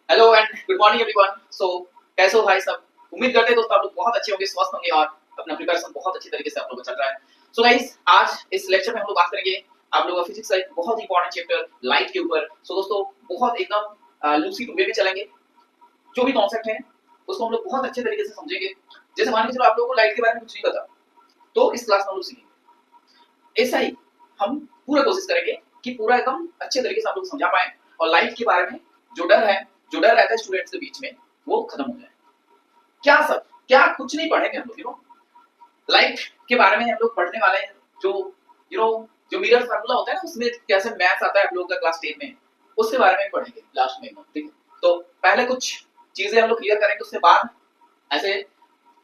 Hello and good morning everyone. कैसे हो भाई सब? उम्मीद करते हैं दोस्तों आप लोग बहुत अच्छे होंगे, स्वस्थ होंगे और अपना प्रिपरेशन बहुत अच्छी तरीके से आप लोगों का चल रहा है। गाइस, आज इस लेक्चर में हम लोग बात करेंगे आप लोगों का फिजिक्स का एक बहुत इंपॉर्टेंट चैप्टर लाइट के ऊपर। दोस्तों बहुत एकदम लूसिड वे में चलेंगे। जो भी कॉन्सेप्ट है उसको हम लोग बहुत अच्छे तरीके से समझेंगे। जैसे मान के चलो आप लोगों को लाइट के बारे में कुछ नहीं पता, तो इस क्लास में हम लोग सीखेंगे। ऐसा ही हम पूरा कोशिश करेंगे कि पूरा एकदम अच्छे तरीके से आप लोग समझा पाए और लाइट के बारे में जो डर रहता है स्टूडेंट्स के बीच में वो खत्म हो जाए। क्या कुछ नहीं पढ़ेंगे हम लोग, लाइट के बारे में हम लोग पढ़ने वाले हैं। जो जो मिरर फार्मूला होता है ना, उसमें कैसे मैथ्स आता है आप लोगों का क्लास 10 में, उसके बारे में पढ़ेंगे लास्ट में, ठीक है। तो पहले कुछ चीजें हम लोग क्लियर करेंगे, उसके बाद ऐसे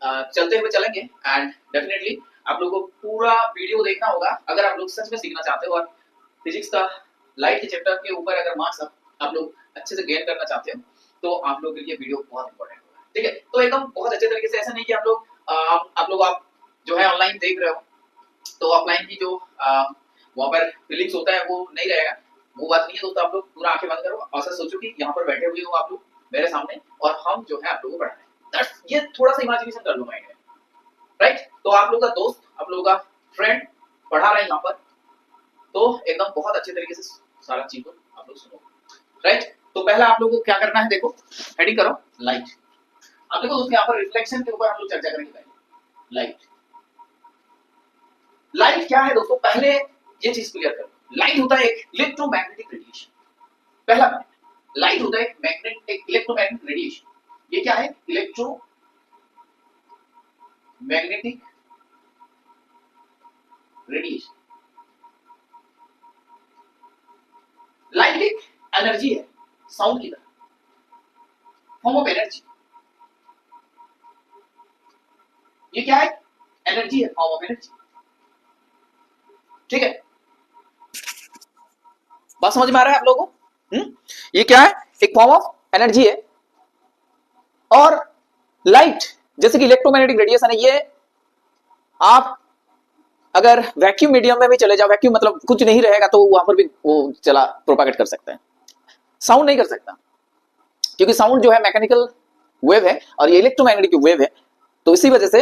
चलते हुए चलेंगे। एंड डेफिनेटली आप लोगों को पूरा वीडियो देखना होगा अगर आप लोग सच में सीखना चाहते हो और फिजिक्स का लाइट के चैप्टर के ऊपर अगर मार्क्स आप लोग अच्छे से गेन करना चाहते हो, तो आप लोगों के लिए वीडियो बहुत इंपॉर्टेंट होगा, ठीक है। तो एकदम बहुत अच्छे तरीके से, ऐसा नहीं कि आप जो है ऑनलाइन देख रहे हो तो ऑफलाइन की जो वहाँ पर फीलिंग्स होता है वो नहीं रहेगा, वो बात नहीं है दोस्तों। आप लोग पूरा आंखें बंद करो और ऐसा सोचो कि यहाँ पर बैठे हुए हो आप लोग मेरे सामने और हम जो है आप लोगों को पढ़ा रहे हैं। ये थोड़ा सा इमेजिनेशन कर लो माइंड में, राइट। तो आप लोग का दोस्त, आप लोगों का फ्रेंड पढ़ा रहे हैं यहाँ पर, तो एकदम बहुत अच्छे तरीके से सारा चीज को आप लोग सुनो, राइट। तो पहला आप लोगों को क्या करना है, देखो हेडिंग करो लाइट। अब देखो दोस्तों यहाँ पर रिफ्लेक्शन के ऊपर हम लोग चर्चा करेंगे। पहले लाइट क्या है दोस्तों, पहले ये चीज क्लियर करो। लाइट होता है एक इलेक्ट्रोमैग्नेटिक रेडिएशन। पहला पॉइंट, लाइट होता है एक इलेक्ट्रोमैग्नेटिक रेडिएशन। ये क्या है? Electromagnetic radiation. लाइट एक एनर्जी है, साउंड की तरह, फॉर्म ऑफ एनर्जी। ये क्या है? एनर्जी है, फॉर्म ऑफ एनर्जी, ठीक है। बात समझ में आ रहा है आप लोगों को? ये क्या है? एक फॉर्म ऑफ एनर्जी है। और लाइट जैसे कि इलेक्ट्रोमैग्नेटिक रेडिएशन है, ये आप अगर वैक्यूम मीडियम में भी चले जाओ, वैक्यूम मतलब कुछ नहीं रहेगा, तो वहां पर भी वो चला प्रोपागेट कर सकता है। साउंड नहीं कर सकता, क्योंकि साउंड जो है मैकेनिकल वेव है और ये इलेक्ट्रोमैग्नेटिक वेव है। तो इसी वजह से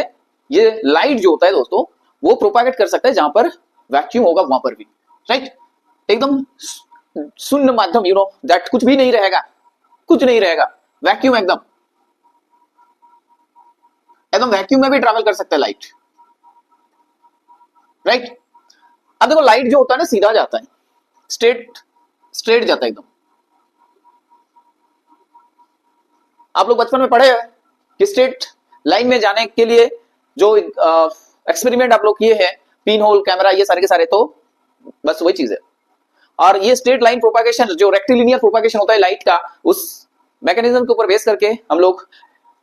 ये लाइट जो होता है दोस्तों, वो प्रोपागेट कर सकता है जहां पर वैक्यूम होगा वहां पर भी, राइट। एकदम शून्य माध्यम, दैट कुछ भी नहीं रहेगा, कुछ नहीं रहेगा, वैक्यूम एकदम वैक्यूम में भी ट्रैवल कर सकता है लाइट, राइट। अब देखो लाइट जो होता है ना, सीधा जाता है, स्ट्रेट जाता है एकदम। आप लोग बचपन में पढ़े हैं कि स्ट्रेट लाइन में जाने के लिए जो एक्सपेरिमेंट आप लोग किए हैं, पिन होल कैमरा, ये सारे के सारे, तो बस वही चीज है। और ये स्ट्रेट लाइन प्रोपागेशन, जो रेक्टिलिनियर प्रोपागेशन होता है लाइट का, उस मैकेनिज्म के ऊपर बेस करके हम लोग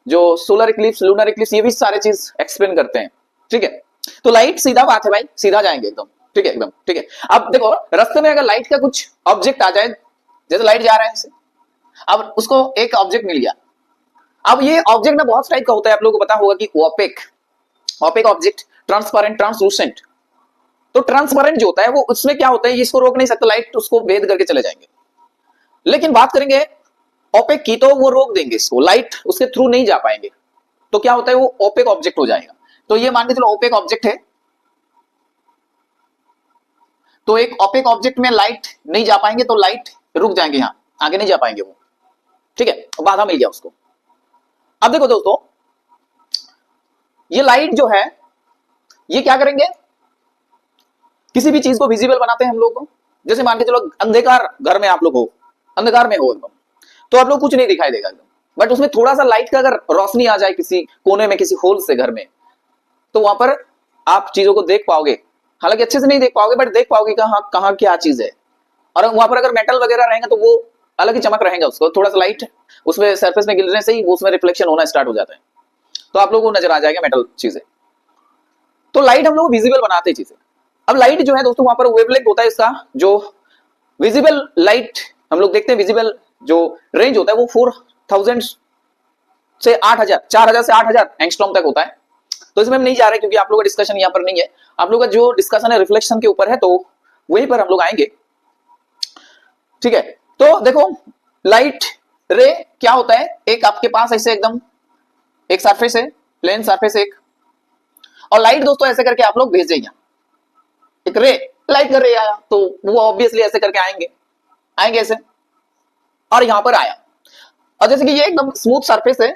जो सोलर इक्लिप्स, लूनर इक्लिप्स, ये भी सारे चीज एक्सप्लेन करते हैं, ठीक है। तो लाइट सीधा बात है भाई, सीधा जाएंगे एकदम, ठीक है, एकदम ठीक है। अब देखो रास्ते में अगर लाइट का कुछ ऑब्जेक्ट आ जाए, जैसे लाइट जा रहा है, अब उसको एक ऑब्जेक्ट मिल गया। अब ये ऑब्जेक्ट ना बहुत टाइप का होता है, आप लोगों को पता होगा कि ओपेक ऑब्जेक्ट, ट्रांसपेरेंट, ट्रांसलूसेंट। तो ट्रांसपेरेंट जो होता है वो, उसमें क्या होता है, इसको रोक नहीं सकता, लाइट उसको भेद करके चले जाएंगे। लेकिन बात करेंगे ओपेक की, तो वो रोक देंगे इसको, लाइट उसके थ्रू नहीं जा पाएंगे। तो क्या होता है, वो ओपेक ऑब्जेक्ट हो जाएगा। तो ये मान के चलो ओपेक ऑब्जेक्ट है, तो एक ओपेक ऑब्जेक्ट में लाइट नहीं जा पाएंगे, तो लाइट रुक जाएंगे, यहां आगे नहीं जा पाएंगे वो, ठीक है, बाधा मिल गया उसको। अब देखो दोस्तों, ये लाइट जो है ये क्या करेंगे, किसी भी चीज को विजिबल बनाते हैं हम लोग को। जैसे मान के चलो अंधकार घर में आप लोग हो, अंधकार में हो एकदम, तो आप लोग कुछ नहीं दिखाई देगा एकदम, बट उसमें थोड़ा सा लाइट का अगर रोशनी आ जाए किसी कोने में, किसी होल से घर में, तो वहां पर आप चीजों को देख पाओगे। हालांकि अच्छे से नहीं देख पाओगे, बट देख पाओगे कहाँ कहाँ क्या चीज है। और वहां पर अगर मेटल वगैरह रहेगा तो वो अलग ही चमक रहेगा, उसको थोड़ा सा लाइट उसमें सरफेस में गिरने से ही वो उसमें रिफ्लेक्शन होना स्टार्ट हो जाता है, तो आप लोगों को नजर आ जाएगा मेटल चीजें। तो लाइट हम लोग विजिबल बनाते हैं चीजें। अब लाइट जो है दोस्तों, वहां पर वेवलेंथ होता है इसका, जो विजिबल लाइट हम लोग देखते हैं, विजिबल जो रेंज होता है वो 4000 से 8000, 4000 से 8000 एंगस्ट्रॉम तक होता है। तो इसमें हम नहीं जा रहे क्योंकि आप लोगों का डिस्कशन यहाँ पर नहीं है। आप लोगों का जो डिस्कशन है रिफ्लेक्शन के ऊपर है, तो वहीं पर हम लोग आएंगे, ठीक है। तो देखो लाइट रे क्या होता है, एक आपके पास ऐसे एकदम एक सरफेस है, प्लेन सरफेस एक, और लाइट दोस्तों ऐसे करके आप लोग भेज देंगे, एक रे लाइट का रे आया तो वो ऑब्वियसली ऐसे करके आएंगे ऐसे, और यहां पर आया, और जैसे कि ये एकदम स्मूथ सरफेस है,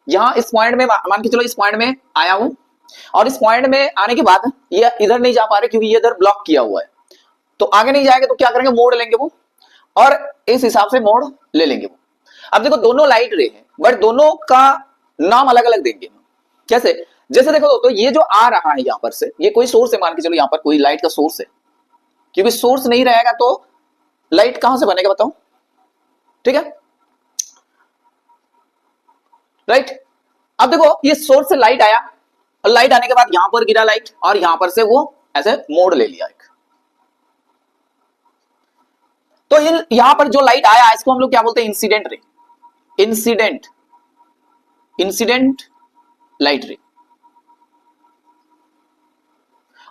यहां इस पॉइंट में मान के चलो इस पॉइंट में आया हूं, और इस पॉइंट में आने के बाद ये इधर नहीं जा पा रहे क्योंकि ये इधर ब्लॉक किया हुआ है, तो आगे नहीं जाएगा तो क्या करेंगे, मोड़ लेंगे वो, और इस हिसाब से मोड़ ले लेंगे वो। अब देखो दोनों लाइट रे है बट दोनों का नाम अलग अलग देंगे। कैसे, जैसे देखो तो ये जो आ रहा है यहां पर से, ये कोई सोर्स है, मान के चलो यहां पर कोई लाइट का सोर्स है, क्योंकि सोर्स नहीं रहेगा तो लाइट कहां से बनेगा बताओ, ठीक है राइट। अब देखो ये सोर्स से लाइट आया, और लाइट आने के बाद यहां पर गिरा लाइट, और यहां पर से वो ऐसे मोड़ ले लिया एक, तो यहां पर जो लाइट आया इसको हम लोग क्या बोलते हैं, इंसिडेंट रे, इंसिडेंट लाइट रे।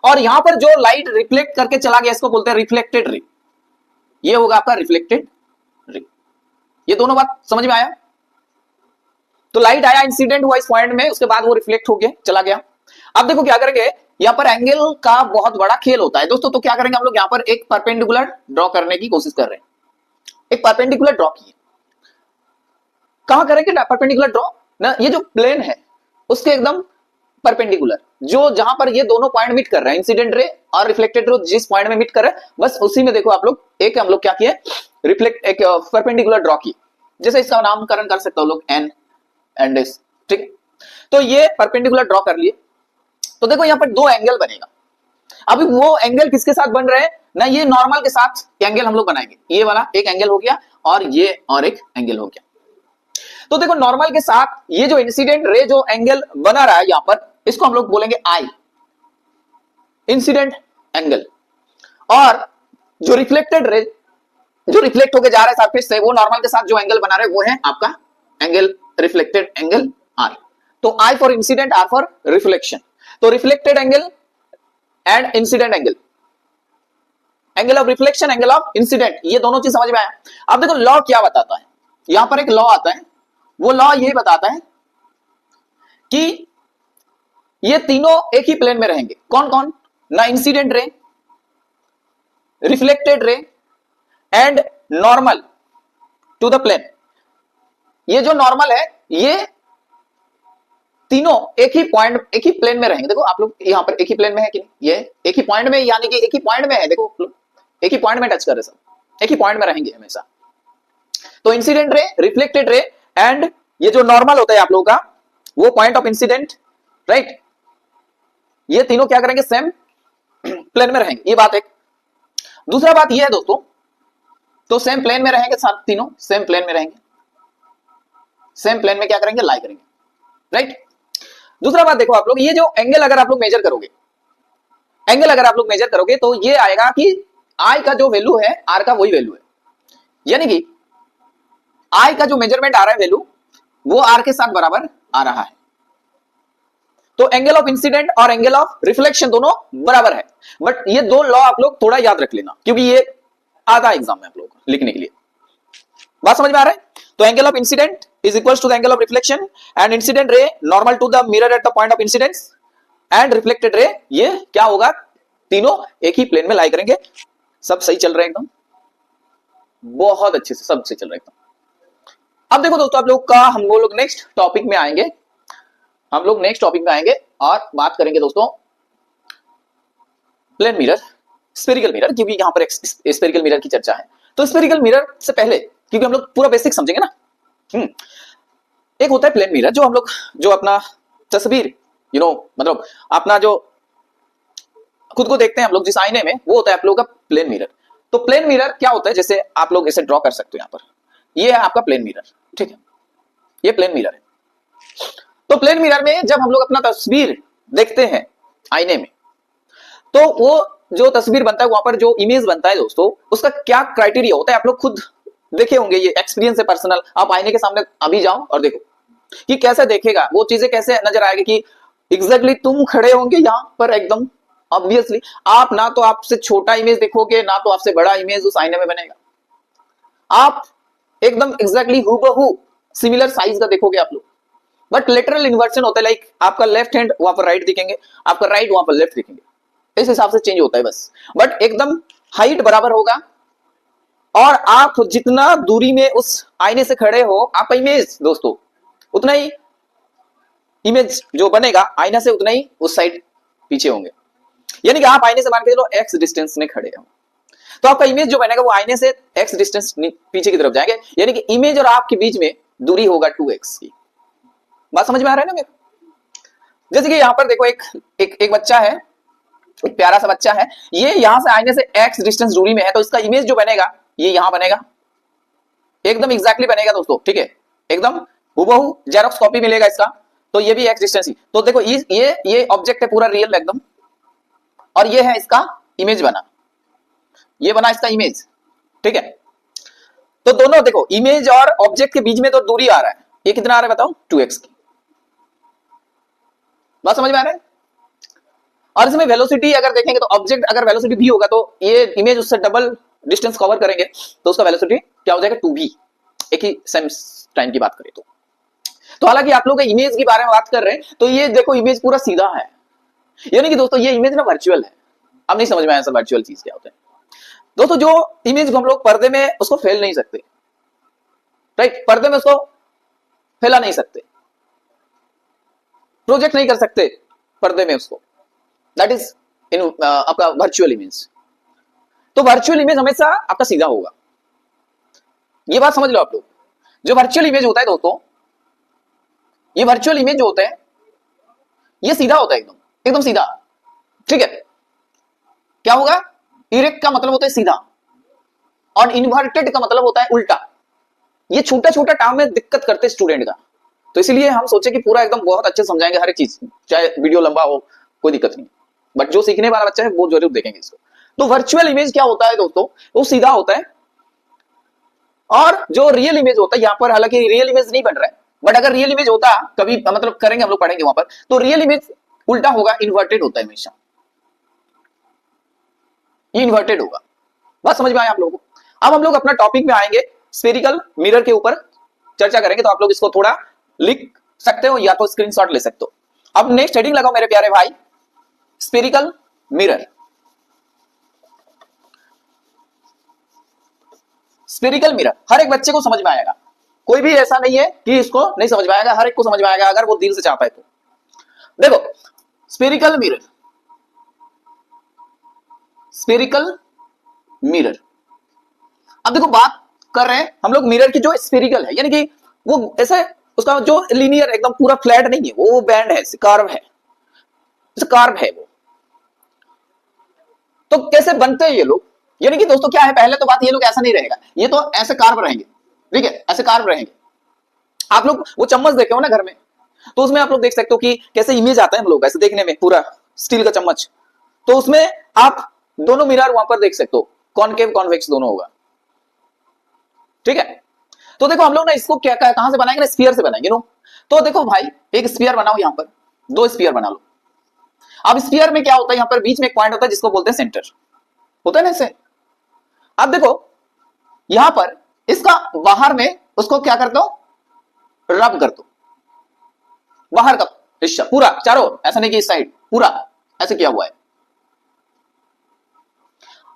और यहां पर जो लाइट रिफ्लेक्ट करके चला गया इसको बोलते हैं रिफ्लेक्टेड रे, ये होगा आपका रिफ्लेक्टेड रे। ये दोनों बात समझ में आया, तो लाइट आया, इंसिडेंट हुआ इस पॉइंट में, उसके बाद वो रिफ्लेक्ट हो गया चला गया। अब देखो क्या करेंगे, यहां पर एंगल का बहुत बड़ा खेल होता है दोस्तों, तो क्या करेंगे हम लोग यहां पर एक परपेंडिकुलर ड्रॉ करने की कोशिश कर रहे हैं, एक परपेंडिकुलर ड्रॉ किए, कहां करेंगे परपेंडिकुलर ड्रॉ ना, ये जो प्लेन है उसके एकदम परपेंडिकुलर, जो जहां पर ये दोनों पॉइंट मीट कर रहे हैं, इंसिडेंट रे और रिफ्लेक्टेड रे जिस पॉइंट में मीट कर रहे हैं, बस उसी में देखो आप लोग एक हम लोग क्या किए, रिफ्लेक्ट एक परपेंडिकुलर ड्रॉ की, जैसे इसका नामकरण कर सकते हो लोग एन एंड एस, ठीक। तो ये परपेंडिकुलर ड्रॉ कर लिए, तो देखो यहां पर दो एंगल बनेगा। अभी वो एंगल किसके साथ बन रहे हैं ना, ये नॉर्मल के साथ एंगल हम लोग बनाएंगे, ये वाला एक एंगल हो गया और ये और एक एंगल हो गया। तो देखो नॉर्मल के साथ ये जो इंसिडेंट रे जो एंगल बना रहा है यहां पर, इसको हम लोग बोलेंगे आई, इंसिडेंट एंगल, और जो रिफ्लेक्टेड रे जो रिफ्लेक्ट होकर जा रहा है सरफेस से, वो नॉर्मल के साथ जो एंगल बना रहे हैं वो है आपका एंगल रिफ्लेक्टेड एंगल आर। तो I for incident, R for reflection, तो reflected angle and incident angle, angle of reflection, angle of incident, ये दोनों चीज समझ में आया। अब देखो लॉ क्या बताता है, यहां पर एक लॉ आता है, वो लॉ ये बताता है कि ये तीनों एक ही प्लेन में रहेंगे, कौन कौन ना, incident ray, reflected ray and normal to the plane. ये जो नॉर्मल है ये तीनों एक ही पॉइंट एक ही प्लेन में रहेंगे। देखो आप लोग यहां पर एक ही प्लेन में है कि नहीं, ये एक ही पॉइंट में, यानी कि एक ही पॉइंट में है, देखो एक ही पॉइंट में टच कर रहे, सब एक ही पॉइंट में रहेंगे हमेशा। तो incident ray, reflected ray and ये जो नॉर्मल होता है आप लोगों का वो पॉइंट ऑफ इंसिडेंट, राइट, ये तीनों क्या करेंगे, सेम प्लेन में रहेंगे, ये बात एक। दूसरा बात ये है दोस्तों, तो सेम प्लेन में रहेंगे, साथ तीनों सेम प्लेन में रहेंगे, सेम प्लेन में क्या करेंगे, लाई करेंगे, राइट। दूसरा बात देखो आप लोग, ये जो एंगल अगर आप लोग मेजर करोगे, एंगल अगर आप लोग मेजर करोगे तो ये आएगा कि आई का जो वैल्यू है आर का वही वैल्यू है, यानी कि आई का जो मेजरमेंट आ रहा है वैल्यू वो आर के साथ बराबर आ रहा है। तो एंगल ऑफ इंसिडेंट और एंगल ऑफ रिफ्लेक्शन दोनों बराबर है, बट ये दो लॉ आप लोग थोड़ा याद रख लेना क्योंकि ये आता है एग्जाम में आप लोग लिखने के लिए। बात समझ में आ रहा है? तो angle of incident is equals to the angle of reflection and incident ray normal to the mirror at the point of incidence and reflected ray, ये क्या होगा, तीनों एक ही प्लेन में लाई करेंगे। सब सही चल रहा है एकदम, बहुत अच्छे से सब सही चल रहा है एकदम। अब देखो दोस्तों आप लोग का हम लोग नेक्स्ट टॉपिक में आएंगे, हम लोग नेक्स्ट टॉपिक में आएंगे और बात करेंगे दोस्तों प्लेन मिरर, स्फेरिकल मिरर, क्योंकि यहां पर स्फेरिकल मिरर की चर्चा है। तो स्फेरिकल मिरर से पहले क्योंकि हम लोग पूरा बेसिक समझेंगे ना, एक होता है प्लेन मिरर जो हम लोग जो अपना तस्वीर मतलब अपना जो खुद को देखते हैं हम लोग जिस आईने में, वो होता है आप लोगों का प्लेन मिरर। तो प्लेन मिरर क्या होता है, जैसे आप लोग इसे ड्रॉ कर सकते हो, यहां पर ये है आपका प्लेन मिरर, ठीक है, ये प्लेन मिरर है। तो प्लेन मिरर में जब हम लोग अपना तस्वीर देखते हैं आईने में, तो वो जो तस्वीर बनता है वहां पर जो इमेज बनता है दोस्तों, उसका क्या क्राइटेरिया होता है आप लोग खुद देखे होंगे, ये एक्सपीरियंस है पर्सनल। आप आईने के सामने अभी जाओ और देखो कि कैसे देखेगा, वो चीजें कैसे नजर आएगी कि एग्जैक्टली तुम खड़े होंगे यहां पर एकदम ऑब्वियसली, आप ना तो आपसे छोटा इमेज देखोगे ना तो आपसे बड़ा इमेज उस आईने में बनेगा। आप एकदम एग्जैक्टली हूबहू सिमिलर साइज का देखोगे आप लोग, बट लेटरल इन्वर्जन होता है, लाइक आपका लेफ्ट हैंड वहां पर राइट दिखेंगे, आपका राइट वहां पर लेफ्ट दिखेंगे, इस हिसाब से चेंज होता है बस, बट एकदम हाइट बराबर होगा। और आप जितना दूरी में उस आईने से खड़े हो, आपका इमेज दोस्तों उतना ही, इमेज जो बनेगा आईना से उतना ही उस साइड पीछे होंगे। यानी कि आप आईने से मान के चलो एक्स डिस्टेंस में खड़े हो, तो आपका इमेज जो बनेगा वो आईने से एक्स डिस्टेंस पीछे की तरफ जाएंगे, यानी कि इमेज और आपके बीच में दूरी होगा 2x की। बात समझ में आ रहा है ना मेरे? जैसे कि यहां पर देखो एक बच्चा है, एक प्यारा सा बच्चा है, ये यहां से आईने से x डिस्टेंस दूरी में है, तो इसका इमेज जो बनेगा ये यहां बनेगा, एकदम एग्जैक्टली बनेगा दोस्तों, ठीक है, एकदम हूबहू जेरॉक्स कॉपी मिलेगा इसका। तो ये भी x डिस्टेंस ही, तो देखो ये ऑब्जेक्ट है पूरा रियल एकदम, और ये है इसका इमेज बना, ये बना इसका इमेज, ठीक है। तो दोनों देखो इमेज और ऑब्जेक्ट के बीच में तो दूरी आ रहा है, ये कितना आ रहा है बताओ, 2x की। बात समझ में आ रहा है? और इसमें वेलोसिटी अगर देखेंगे तो ऑब्जेक्ट अगर वेलोसिटी v होगा तो ये इमेज उससे डबल डिस्टेंस कवर करेंगे, तो उसका वेलोसिटी क्या हो जाएगा 2v, एक ही सेम टाइम की बात करें तो हालांकि आप लोग इमेज के बारे में बात कर रहे हैं, तो ये देखो इमेज पूरा सीधा है, यानी कि दोस्तों ये इमेज ना वर्चुअल है। अब नहीं समझ में आया सर वर्चुअल चीज क्या होता है दोस्तों? जो इमेज को हम लोग पर्दे में उसको फैल नहीं सकते, राइट, पर्दे में उसको फैला नहीं सकते, प्रोजेक्ट नहीं कर सकते पर्दे में उसको, दैट इज इन आपका वर्चुअल इमेज। तो वर्चुअल इमेज हमेशा आपका सीधा होगा, ये बात समझ लो आप लोग। जो वर्चुअल इमेज होता है दोस्तों, ये वर्चुअल इमेज जो होता है ये सीधा होता है, एकदम एकदम सीधा, ठीक है। क्या होगा? इरेक्ट का मतलब होता है सीधा, और इन्वर्टेड का मतलब होता है उल्टा। ये छोटा छोटा टर्म में दिक्कत करते स्टूडेंट का, तो इसलिए हम सोचे कि पूरा एकदम बहुत अच्छे समझाएंगे हर एक चीज, चाहे वीडियो लंबा हो कोई दिक्कत नहीं, बट जो सीखने वाला बच्चा है वो जरूर देखेंगे इसको। तो वर्चुअल इमेज क्या होता है दोस्तों, वो सीधा होता है, और जो रियल इमेज होता है, यहां पर हालांकि रियल इमेज नहीं बन रहा है, बट अगर रियल इमेज होता कभी मतलब करेंगे हम लोग, पढ़ेंगे वहां पर, तो रियल इमेज उल्टा होगा, इन्वर्टेड होता है हमेशा, ये इन्वर्टेड होगा। बात समझ में आया आप लोगों को? अब हम लोग अपना टॉपिक में आएंगे, स्फेरिकल मिरर के ऊपर चर्चा करेंगे, तो आप लोग इसको थोड़ा लिख सकते हो या तो स्क्रीनशॉट ले सकते हो। अब नेक्स्ट हेडिंग लगाओ मेरे प्यारे भाई, स्फेरिकल मिरर। स्फेरिकल मिरर हर एक बच्चे को समझ में आएगा, कोई भी ऐसा नहीं है कि इसको नहीं समझ में आएगा, हर एक को समझ में आएगा अगर वो दिल से चाहता है तो। देखो स्फेरिकल मिरर, स्फेरिकल मिरर, अब देखो बात कर रहे हैं हम लोग मिरर की जो स्फेरिकल है, यानी कि वो ऐसे उसका जो लीनियर एकदम पूरा फ्लैट नहीं है, वो बैंड है, कर्व है, कर्व है वो। तो कैसे बनते हैं ये लोग? यानी कि दोस्तों क्या है, पहले तो बात ये लोग ऐसा नहीं रहेगा, ये तो ऐसे कार्व रहेंगे, ठीक है, ऐसे कार्व रहेंगे। आप लोग वो चम्मच देखे हो ना घर में, तो उसमें आप लोग देख सकते हो कि कैसे इमेज आता है हम लोग ऐसे देखने में, पूरा स्टील का चम्मच, तो उसमें आप दोनों मिरर वहां पर देख सकते हो, कॉनकेव कॉन्वेक्स दोनों होगा, ठीक है। तो देखो हम लोग ना इसको क्या कहां से बनाएंगे ना, स्फीयर से बनाएंगे नो। तो देखो भाई एक स्फीयर बनाओ, यहां पर दो स्फीयर बना लो। अब स्फीयर में क्या होता है, यहां पर बीच में एक पॉइंट होता है जिसको बोलते हैं सेंटर, होता है ना ऐसे। अब देखो यहां पर इसका बाहर में उसको क्या कर दो, रब कर दो, बाहर का हिस्सा पूरा चारों, ऐसा नहीं कि इस साइड पूरा ऐसे किया हुआ है।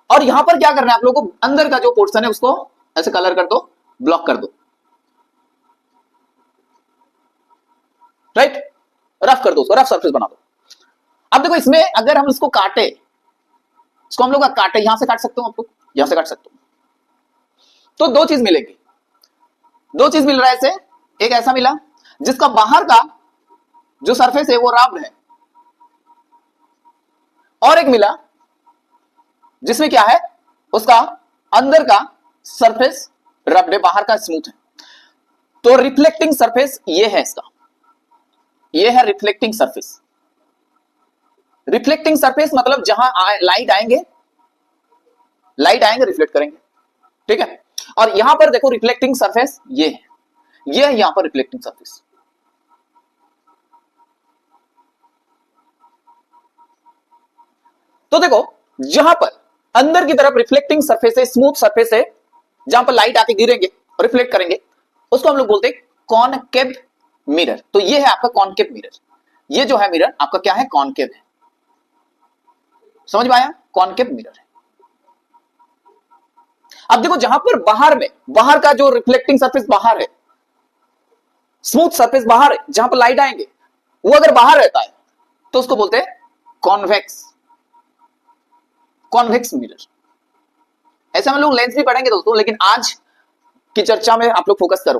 और यहां पर क्या करना है आप लोगों को, अंदर का जो पोर्शन है उसको ऐसे कलर कर दो, ब्लॉक कर दो, राइट, रफ कर दो उसको, रफ सरफेस बना दो। अब देखो इसमें अगर हम इसको काटे, इसको हम लोग काटे, यहां से काट सकते हो आप लोग, यहां से काट सकते हो, तो दो चीज मिलेगी, दो चीज मिल रहा है इसे, एक ऐसा मिला जिसका बाहर का जो सरफेस है वो रब्ड है, और एक मिला जिसमें क्या है, उसका अंदर का सरफेस रब्ड है, बाहर का स्मूथ है। तो रिफ्लेक्टिंग सरफेस ये है इसका, ये है रिफ्लेक्टिंग सरफेस। रिफ्लेक्टिंग सरफेस मतलब जहां लाइट आएंगे, लाइट आएंगे रिफ्लेक्ट करेंगे, ठीक है। और यहां पर देखो रिफ्लेक्टिंग सरफेस ये है, ये है यहां पर रिफ्लेक्टिंग सरफेस। तो देखो जहां पर अंदर की तरफ रिफ्लेक्टिंग सरफेस है, स्मूथ सरफेस है, जहां पर लाइट आके गिरेंगे, रिफ्लेक्ट करेंगे, उसको हम लोग बोलते हैं कॉनकेव मिरर। तो ये है आपका कॉनकेव मिरर, ये जो है मिरर आपका क्या है, कॉनकेव है। समझ में आया, कॉनकेव मिरर है। अब देखो जहां पर बाहर में, बाहर का जो रिफ्लेक्टिंग सरफेस बाहर है, स्मूथ सरफेस बाहर है, जहां पर लाइट आएंगे, वो अगर बाहर रहता है तो उसको बोलते हैं कॉन्वेक्स, कॉन्वेक्स मिरर। ऐसे हम लोग लेंस भी पढ़ेंगे दोस्तों, लेकिन आज की चर्चा में आप लोग फोकस करो।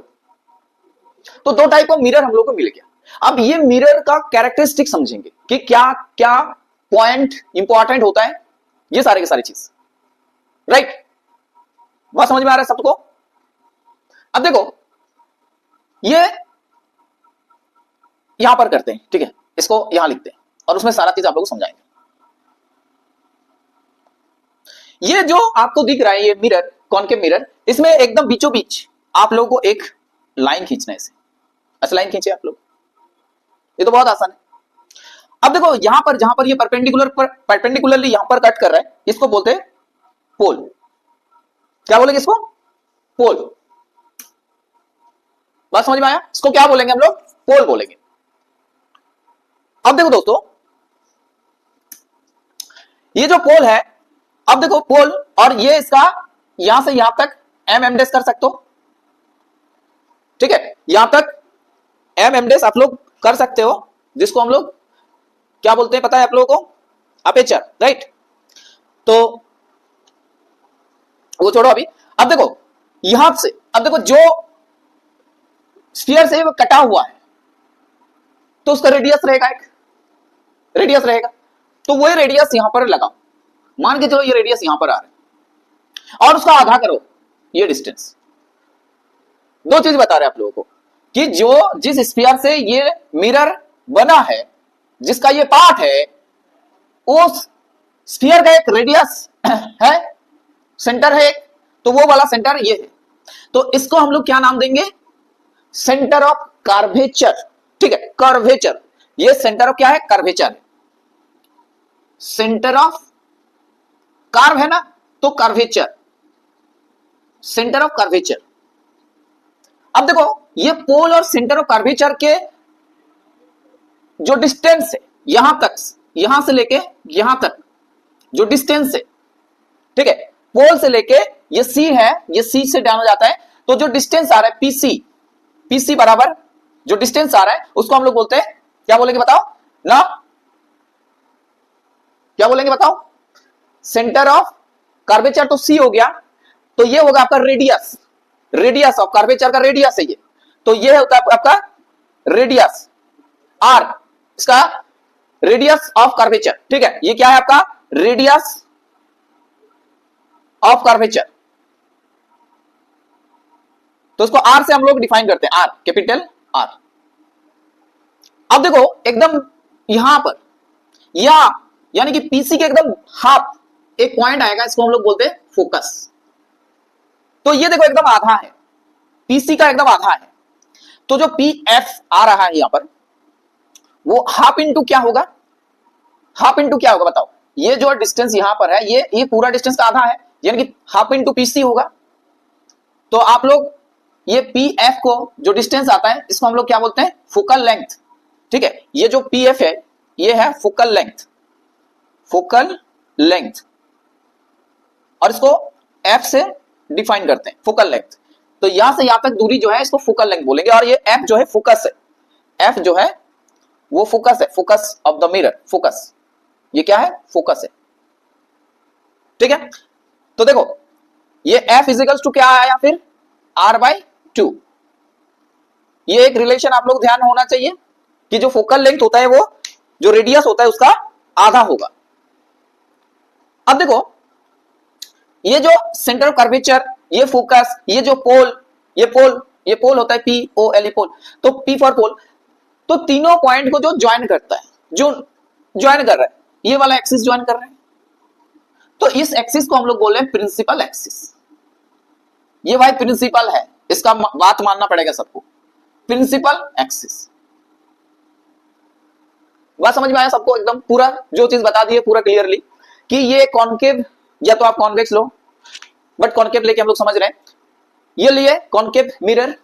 तो दो टाइप ऑफ मिरर हम लोग को मिल गया। अब ये मिरर का कैरेक्टरिस्टिक समझेंगे कि क्या क्या पॉइंट इंपॉर्टेंट होता है, ये सारे की सारी चीज, राइट। बात समझ में आ रहा है सबको। अब देखो ये यहां पर करते हैं, ठीक है, इसको यहां लिखते हैं और उसमें सारा चीज आप लोग को समझाएंगे। ये जो आपको दिख रहा है ये मिरर, कॉनकेव मिरर, इसमें एकदम बीचों बीच आप लोगों को एक लाइन खींचना है। इसे अच्छा लाइन खींचे आप लोग, ये तो बहुत आसान है। अब देखो यहां पर जहां पर ये परपेंडिकुलरली यहां पर कट कर रहा है, इसको बोलते हैं पोल। क्या बोलेंगे इसको, पोल। बात समझ में आया, इसको क्या बोलेंगे हम लोग, पोल बोलेंगे। अब देखो दोस्तों ये जो पोल है, अब देखो पोल, और ये इसका यहां से यहां तक एम डेस कर सकते हो, ठीक है, यहां तक एम डेस आप लोग कर सकते हो, जिसको हम लोग क्या बोलते हैं पता है आप लोगों को, अपेचर, राइट। तो वो छोड़ो अभी। अब देखो यहां से, अब देखो जो स्फीयर से वो कटा हुआ है तो उसका रेडियस रहेगा, एक रेडियस रहेगा, तो वही रेडियस यहां पर लगाओ। मान के चलो ये रेडियस यहां पर आ रहा है और उसका आधा करो ये डिस्टेंस। दो चीज बता रहे हैं आप लोगों को कि जो जिस स्फीयर से ये मिरर बना है, जिसका ये पार्ट है, उस स्फीयर का एक रेडियस है, सेंटर है एक, तो वो वाला सेंटर ये है। तो इसको हम लोग क्या नाम देंगे, सेंटर ऑफ कर्वेचर, ठीक है, कर्वेचर। ये सेंटर ऑफ क्या है, कर्वेचर। सेंटर ऑफ कर्व है ना, तो कर्वेचर, सेंटर ऑफ कर्वेचर। अब देखो ये पोल और सेंटर ऑफ कर्वेचर के जो डिस्टेंस है यहां तक, यहां से लेके यहां तक जो डिस्टेंस है, ठीक है, पोल से लेके ये सी है, ये सी से डाला जाता है, तो जो डिस्टेंस आ रहा है पीसी, पीसी बराबर जो डिस्टेंस आ रहा है उसको हम लोग बोलते हैं, क्या बोलेंगे बताओ ना, क्या बोलेंगे बताओ, सेंटर ऑफ कर्वेचर तो सी हो गया, तो ये होगा आपका रेडियस, रेडियस ऑफ कर्वेचर का रेडियस है ये, तो ये होता है आपका रेडियस आर, इसका रेडियस ऑफ कर्वेचर, ठीक है, ये क्या है आपका रेडियस ऑफ कर्वेचर। तो इसको आर से हम लोग डिफाइन करते हैं, आर, कैपिटल आर। अब देखो एकदम यहां पर या यानी कि पीसी के एकदम हाफ एक पॉइंट आएगा, इसको हम लोग बोलते हैं फोकस। तो ये देखो एकदम आधा है, पीसी का एकदम आधा है, तो जो पी एफ आ रहा है यहां पर वो हाफ इंटू क्या होगा, हाफ इंटू क्या होगा बताओ, ये जो डिस्टेंस यहां पर है ये पूरा डिस्टेंस का आधा है, यानी कि हाफ इंटू पीसी होगा। तो आप लोग ये पी एफ को जो डिस्टेंस आता है इसको हम लोग क्या बोलते हैं, फोकल लेंथ, ठीक है, ये जो पी एफ है ये है फोकल लेंथ, फोकल लेंथ, और इसको एफ से डिफाइन करते हैं फोकल लेंथ। तो यहां से यहां तक दूरी जो है इसको फोकल लेंथ बोलेंगे, और ये एफ जो है फोकस है, एफ जो है वो फोकस है, focus of the mirror, focus, ये क्या है, फोकस है, ठीक है। तो देखो ये एफ इजिकल्स टू क्या आया फिर, आर बाई 2। ये एक रिलेशन आप लोग ध्यान होना चाहिए कि जो फोकल लेंथ होता है वो जो रेडियस होता है उसका आधा होगा। अब देखो ये जो सेंटर ऑफ कर्वेचर, ये फोकस, ये जो पोल, ये पोल, ये पोल होता है पी ओ एल ई पोल, तो पी फॉर पोल, तो तीनों पॉइंट को जो ज्वाइन करता है, जो ज्वाइन कर रहा है, ये वाला एक्सिस ज्वाइन कर रहे हैं, तो इस एक्सिस को हम लोग बोल रहे हैं प्रिंसिपल एक्सिस। ये भाई प्रिंसिपल है, इसका बात मानना पड़ेगा सबको, प्रिंसिपल एक्सिस। बात समझ में आया सबको एकदम, पूरा जो चीज बता दी है पूरा क्लियरली कि ये कॉनकेव, या तो आप कॉन्वेक्स लो, बट कॉनकेव लेके हम लोग समझ रहे हैं ये लिए कॉनकेव मिरर।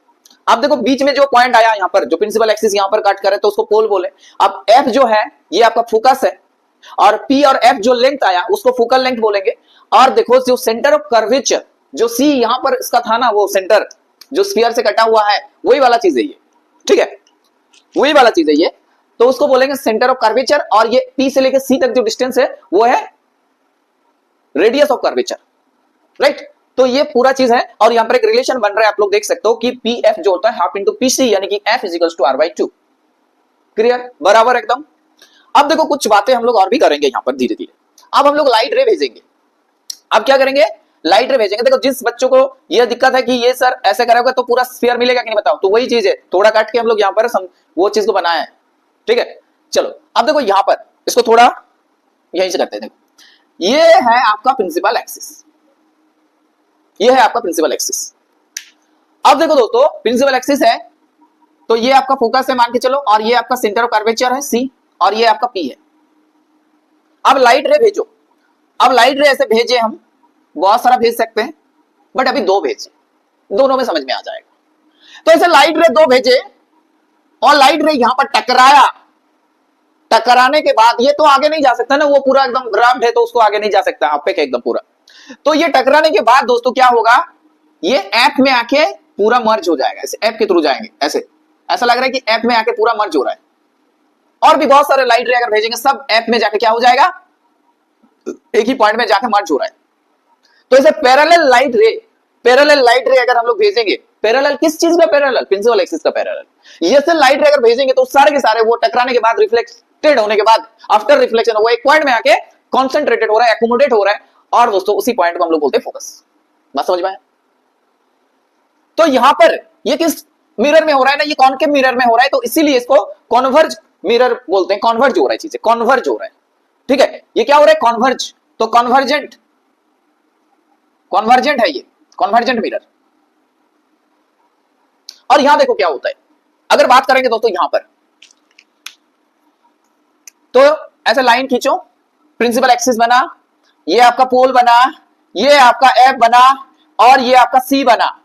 अब देखो बीच में जो पॉइंट आया यहां पर, जो प्रिंसिपल एक्सिस यहां पर कट करे तो उसको पोल बोले। अब एफ जो है ये आपका फोकस है, और पी और एफ जो लेंथ आया उसको फोकल लेंथ बोलेंगे। और देखो जो सेंटर ऑफ कर्वेचर जो सी यहां पर इसका था ना, वो सेंटर जो स्फीयर से कटा हुआ है वही वाला चीज है ये, ठीक है, वही वाला चीज है ये, तो उसको बोलेंगे सेंटर ऑफ कर्वेचर। और ये पी से लेकर सी तक जो डिस्टेंस है वो है रेडियस ऑफ कर्वेचर, राइट। तो ये पूरा चीज है, और यहां पर एक रिलेशन बन रहा है, आप लोग देख सकते हो कि पी एफ जो होता है हाफ इंटू पी सी, यानी कि F is equal to R by 2। Clear, बराबर एकदम। अब देखो कुछ बातें हम लोग और भी करेंगे यहां पर धीरे धीरे। अब हम लोग लाइट रे भेजेंगे। अब क्या करेंगे, लाइट रे भेजेंगे। देखो जिस बच्चों को यह दिक्कत है कि ये सर ऐसे करोगे तो पूरा स्फीयर मिलेगा कि नहीं बताओ, तो वही चीज है, थोड़ा काट के हम लोग यहां पर वो चीज को बनाया है, ठीक है। चलो अब देखो यहां पर इसको थोड़ा यहीं से करते हैं। देखो ये है आपका प्रिंसिपल एक्सिस, ये है आपका प्रिंसिपल एक्सिस। अब देखो दोस्तों प्रिंसिपल एक्सिस है तो ये आपका फोकस है मान के चलो, और ये आपका सेंटर ऑफ कर्वेचर है सी, और ये आपका पी है। अब लाइट रे भेजो। अब लाइट रे ऐसे भेजे हम, बहुत सारा भेज सकते हैं, बट अभी दो भेजे, दोनों में समझ में आ जाएगा। तो ऐसे लाइट रे दो भेजे, और लाइट रे यहां पर टकराया। टकराने के बाद ये तो आगे नहीं जा सकता ना, वो पूरा एकदम राउंड है तो उसको आगे नहीं जा सकता, आप पे एकदम पूरा। तो ये टकराने के बाद दोस्तों क्या होगा, ये ऐप में आके पूरा मर्ज हो जाएगा, ऐसे ऐप के थ्रू जाएंगे, ऐसे ऐसा लग रहा है कि ऐप में आके पूरा मर्ज हो रहा है। और भी बहुत सारे लाइट रे अगर भेजेंगे सब ऐप में जाके क्या हो जाएगा, एक ही पॉइंट में जाके मर्ज हो रहा है। तो इसे पैरेलल लाइट रे, पैरेलल लाइट रे अगर हम लोग भेजेंगे, पैरेलल किस चीज का पैरेलल, प्रिंसिपल एक्सिस का पैरेलल। ये से लाइट रे अगर भेजेंगे तो सारे के सारे वो टकराने के बाद रिफ्लेक्टेड होने के बाद आफ्टर रिफ्लेक्शन वो एक पॉइंट में आके कॉन्सेंट्रेटेड हो रहा है, एकोमोडेट हो रहा है, और दोस्तों उसी पॉइंट को हम लोग बोलते हैं फोकस। बात समझ में आया। तो यहां पर ये किस मिरर में हो रहा है ना, ये कॉनकेव मिरर में हो रहा है, तो इसीलिए इसको कॉन्वर्ज मिरर बोलते हैं। कॉन्वर्ज हो रहा है चीजें, कॉन्वर्ज हो रहा है, ठीक है। ये क्या हो रहा है, कॉन्वर्ज, तो कॉन्वर्जेंट, कॉन्वर्जेंट है ये, कॉन्वर्जेंट मिरर। और यहां देखो क्या होता है, अगर बात करेंगे दोस्तों यहां पर, तो ऐसे लाइन खींचो, प्रिंसिपल एक्सिस बना, ये आपका पोल बना, ये आपका एफ बना, और ये आपका सी बना।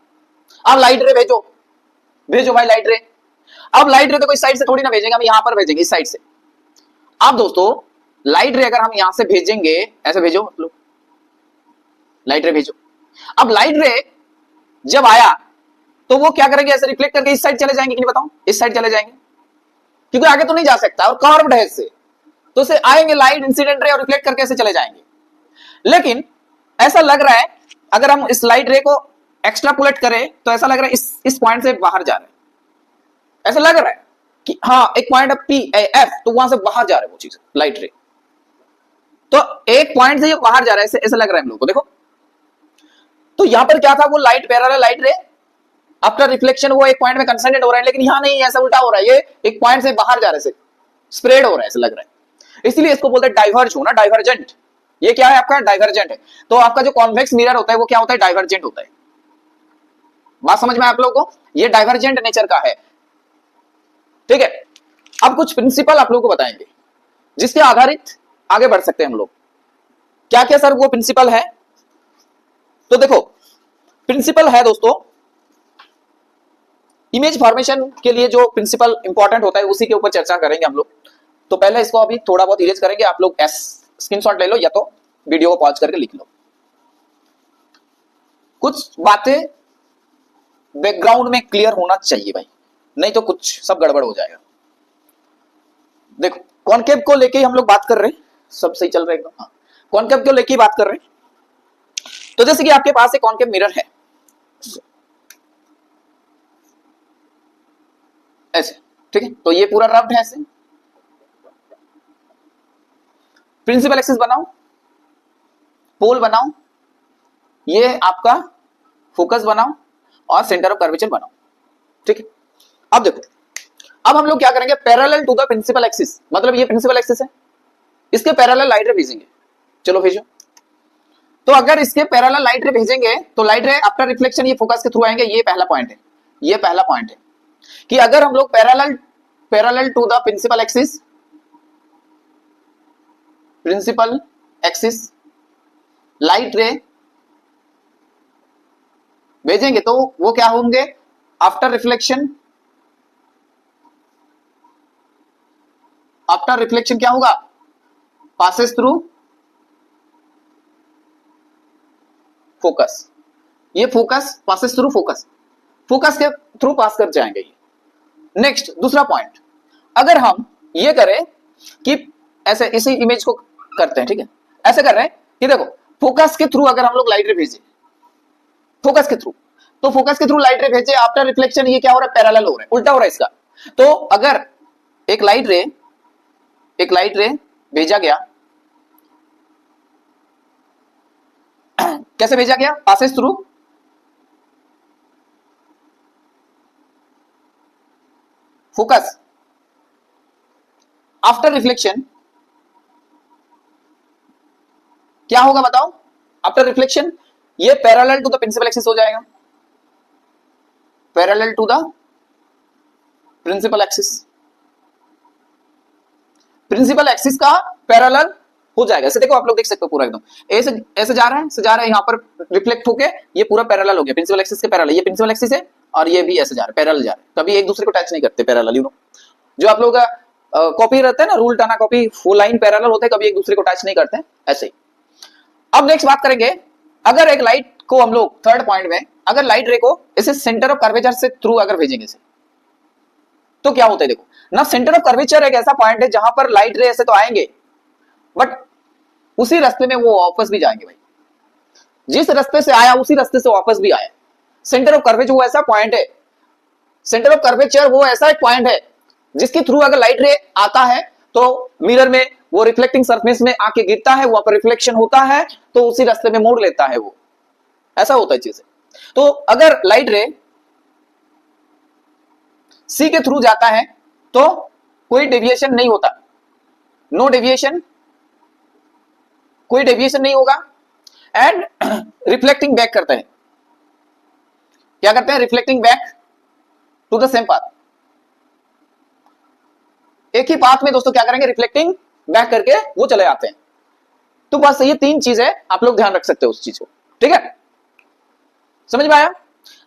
अब लाइट रे भेजो, भेजो भाई लाइट रे। अब लाइट रे देखो इस साइड से थोड़ी ना भेजेंगे, हम यहां पर भेजेंगे इस साइड से। अब दोस्तों लाइट रे अगर हम यहां से भेजेंगे, ऐसे भेजो लो, लाइट रे भेजो। अब लाइट रे जब आया तो वो क्या करेंगे, ऐसे रिफ्लेक्ट करके इस साइड चले जाएंगे कि नहीं बताओ, इस साइड चले जाएंगे, क्योंकि आगे तो नहीं जा सकता और कर्व्ड है इससे, तो इसे आएंगे लाइट इंसिडेंट रे और रिफ्लेक्ट करके ऐसे चले जाएंगे। लेकिन ऐसा लग रहा है अगर हम इस लाइट रे को एक्स्ट्रापोलेट करें तो ऐसा लग रहा है इस पॉइंट से बाहर जा रहे हैं, ऐसा लग रहा है कि हाँ एक पॉइंट है पी एफ, तो वहां से बाहर जा रहा है वो चीज लाइट रे, तो एक पॉइंट से ये बाहर जा रहा है, ऐसा लग रहा है हम लोग को। देखो तो यहां पर क्या था, वो लाइट पैरेलल लाइट रे आफ्टर रिफ्लेक्शन वो एक पॉइंट में कंसंट्रेट हो रहा है, लेकिन यहां नहीं, ऐसा उल्टा हो रहा है, ये एक पॉइंट से बाहर जा रहे हैं, स्प्रेड हो रहा है ऐसा लग रहा है, इसलिए इसको बोलते हैं डाइवर्ज होना, डाइवर्जेंट। ये क्या है आपका, डाइवर्जेंट है। तो आपका जो कॉन्वेक्स मिरर होता है वो क्या होता है, डाइवर्जेंट होता है। बात समझ में आप लोगों को, ये डाइवर्जेंट नेचर का है, ठीक है। अब कुछ प्रिंसिपल आप लोगों को बताएंगे जिसके आधारित आगे बढ़ सकते हैं हम लोग। क्या क्या सर वो प्रिंसिपल है, तो देखो प्रिंसिपल है दोस्तों, इमेज फॉर्मेशन के लिए जो प्रिंसिपल इंपॉर्टेंट होता है उसी के ऊपर चर्चा करेंगे हम लोग। तो पहले इसको अभी थोड़ा बहुत इरेज करेंगे, आप लोग स्क्रीनशॉट ले लो या तो वीडियो को पॉज करके लिख लो। कुछ बातें बैकग्राउंड में क्लियर होना चाहिए भाई, नहीं तो कुछ सब गड़बड़ हो जाएगा। देखो कॉनकेव को लेके हम लोग बात कर रहे हैं, सब सही चल रहा है एकदम, हाँ कॉनकेव को लेके बात कर रहे हैं। तो जैसे कि आपके पास एक कॉनकेव मिरर है ऐसे, ठीक है, तो ये पूरा रफ्ड है ऐसे। प्रिंसिपल एक्सिस बनाओ, पोल बनाओ, ये आपका फोकस बनाओ, और सेंटर ऑफ कर्वेचर बनाओ, ठीक है। अब देखो अब हम लोग क्या करेंगे, parallel to the principal axis, मतलब ये प्रिंसिपल एक्सिस है, इसके पैरेलल लाइट रे भेजेंगे। चलो भेजो। तो अगर इसके पैरेलल लाइट रे भेजेंगे तो लाइट रे आफ्टर रिफ्लेक्शन ये फोकस के थ्रू आएंगे, ये पहला पॉइंट है, ये पहला पॉइंट है कि अगर हम लोग parallel to the principal axis, principal axis light ray भेजेंगे तो वो क्या होंगे, आफ्टर रिफ्लेक्शन, आफ्टर रिफ्लेक्शन क्या होगा, पासेस थ्रू फोकस, ये focus passes through focus, focus के थ्रू पास कर जाएंगे ये। नेक्स्ट दूसरा पॉइंट, अगर हम ये करें कि ऐसे इसी इमेज को करते हैं, ठीक है, ऐसे कर रहे हैं कि देखो फोकस के थ्रू अगर हम लोग लाइट रे भेजे, फोकस के थ्रू, तो फोकस के थ्रू लाइट रे भेजे, आफ्टर रिफ्लेक्शन ये क्या हो रहा है, पैरेलल हो रहा है, उल्टा हो रहा है इसका। तो अगर एक लाइट रे भेजा गया, कैसे भेजा गया, passes through focus, after reflection क्या होगा बताओ, आफ्टर रिफ्लेक्शन ये parallel to the principal axis हो जाएगा, parallel to the principal axis, principal axis का पैरेलल हो जाएगा। ऐसे देखो आप लोग देख सकते हो पूरा एकदम ऐसे ऐसे जा रहा है, यहां पर रिफ्लेक्ट होके ये पूरा पैरेलल हो गया प्रिंसिपल एक्सिस के पैरेलल, ये प्रिंसिपल एक्सिस है और ये भी ऐसे जा रहा है, पैरेलल जा रहा है, कभी एक दूसरे को टच नहीं करते पैरेलल, यू नो जो आप लोग कॉपी रहते हैं ना, रूल टाना कॉपी, फुल लाइन पैरेलल होते हैं, कभी एक दूसरे को टच नहीं करते, ऐसे ही। अब नेक्स्ट बात करेंगे, अगर एक लाइट को हम लोग थर्ड पॉइंट में, अगर लाइट रे को इसे सेंटर ऑफ कर्वेचर से थ्रू अगर भेजेंगे इसे, तो क्या होता है, देखो ना, सेंटर ऑफ कर्वेचर एक ऐसा पॉइंट है जहां पर लाइट रे ऐसे तो आएंगे, बट उसी रास्ते में वो वापस भी जाएंगे भाई, जिस रास्ते से आया उसी रास्ते से वापस भी आया। सेंटर ऑफ कर्वेचर वो ऐसा पॉइंट है, सेंटर ऑफ कर्वेचर वो ऐसा एक पॉइंट है जिसके थ्रू अगर लाइट रे आता है तो मिरर में वो रिफ्लेक्टिंग सरफेस में आके गिरता है, वहां पर रिफ्लेक्शन होता है, तो उसी रास्ते में मोड़ लेता है, वो ऐसा होता है चीज। तो अगर लाइट रे सी के थ्रू जाता है तो कोई डेविएशन नहीं होता, नो डेविएशन, कोई डेविएशन नहीं होगा, एंड रिफ्लेक्टिंग बैक करते हैं, क्या करते हैं, reflecting back to the same path, एक ही पाथ में दोस्तों क्या करेंगे, रिफ्लेक्टिंग बैक करके वो चले आते हैं। तो बस ये तीन चीजें आप लोग ध्यान रख सकते हो उस चीज को, ठीक है, समझ में आया।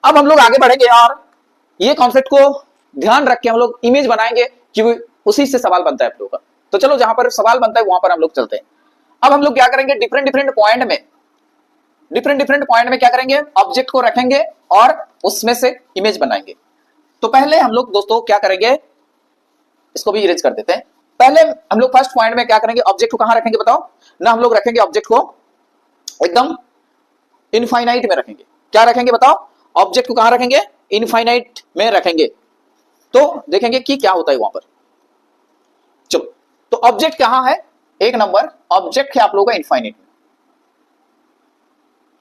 अब हम लोग आगे बढ़ेंगे और ये कॉन्सेप्ट को ध्यान रख के हम लोग इमेज बनाएंगे, क्योंकि उसी से सवाल बनता है आप लोगों का। तो चलो जहां पर सवाल बनता है वहां पर हम लोग चलते हैं। अब हम लोग क्या करेंगे, डिफरेंट डिफरेंट पॉइंट में क्या करेंगे, ऑब्जेक्ट को रखेंगे और उसमें से इमेज बनाएंगे। तो पहले हम लोग दोस्तों क्या करेंगे, इसको भी इरेज कर देते हैं। पहले हम लोग फर्स्ट पॉइंट में क्या करेंगे, ऑब्जेक्ट को कहां रखेंगे बताओ ना, हम लोग रखेंगे ऑब्जेक्ट को एकदम इनफाइनाइट में रखेंगे। क्या रखेंगे बताओ, ऑब्जेक्ट को कहां रखेंगे, इनफाइनाइट में रखेंगे। तो देखेंगे कि क्या होता है वहां पर। चलो, तो ऑब्जेक्ट कहां है, एक नंबर ऑब्जेक्ट है आप लोगों का इनफाइनाइट में,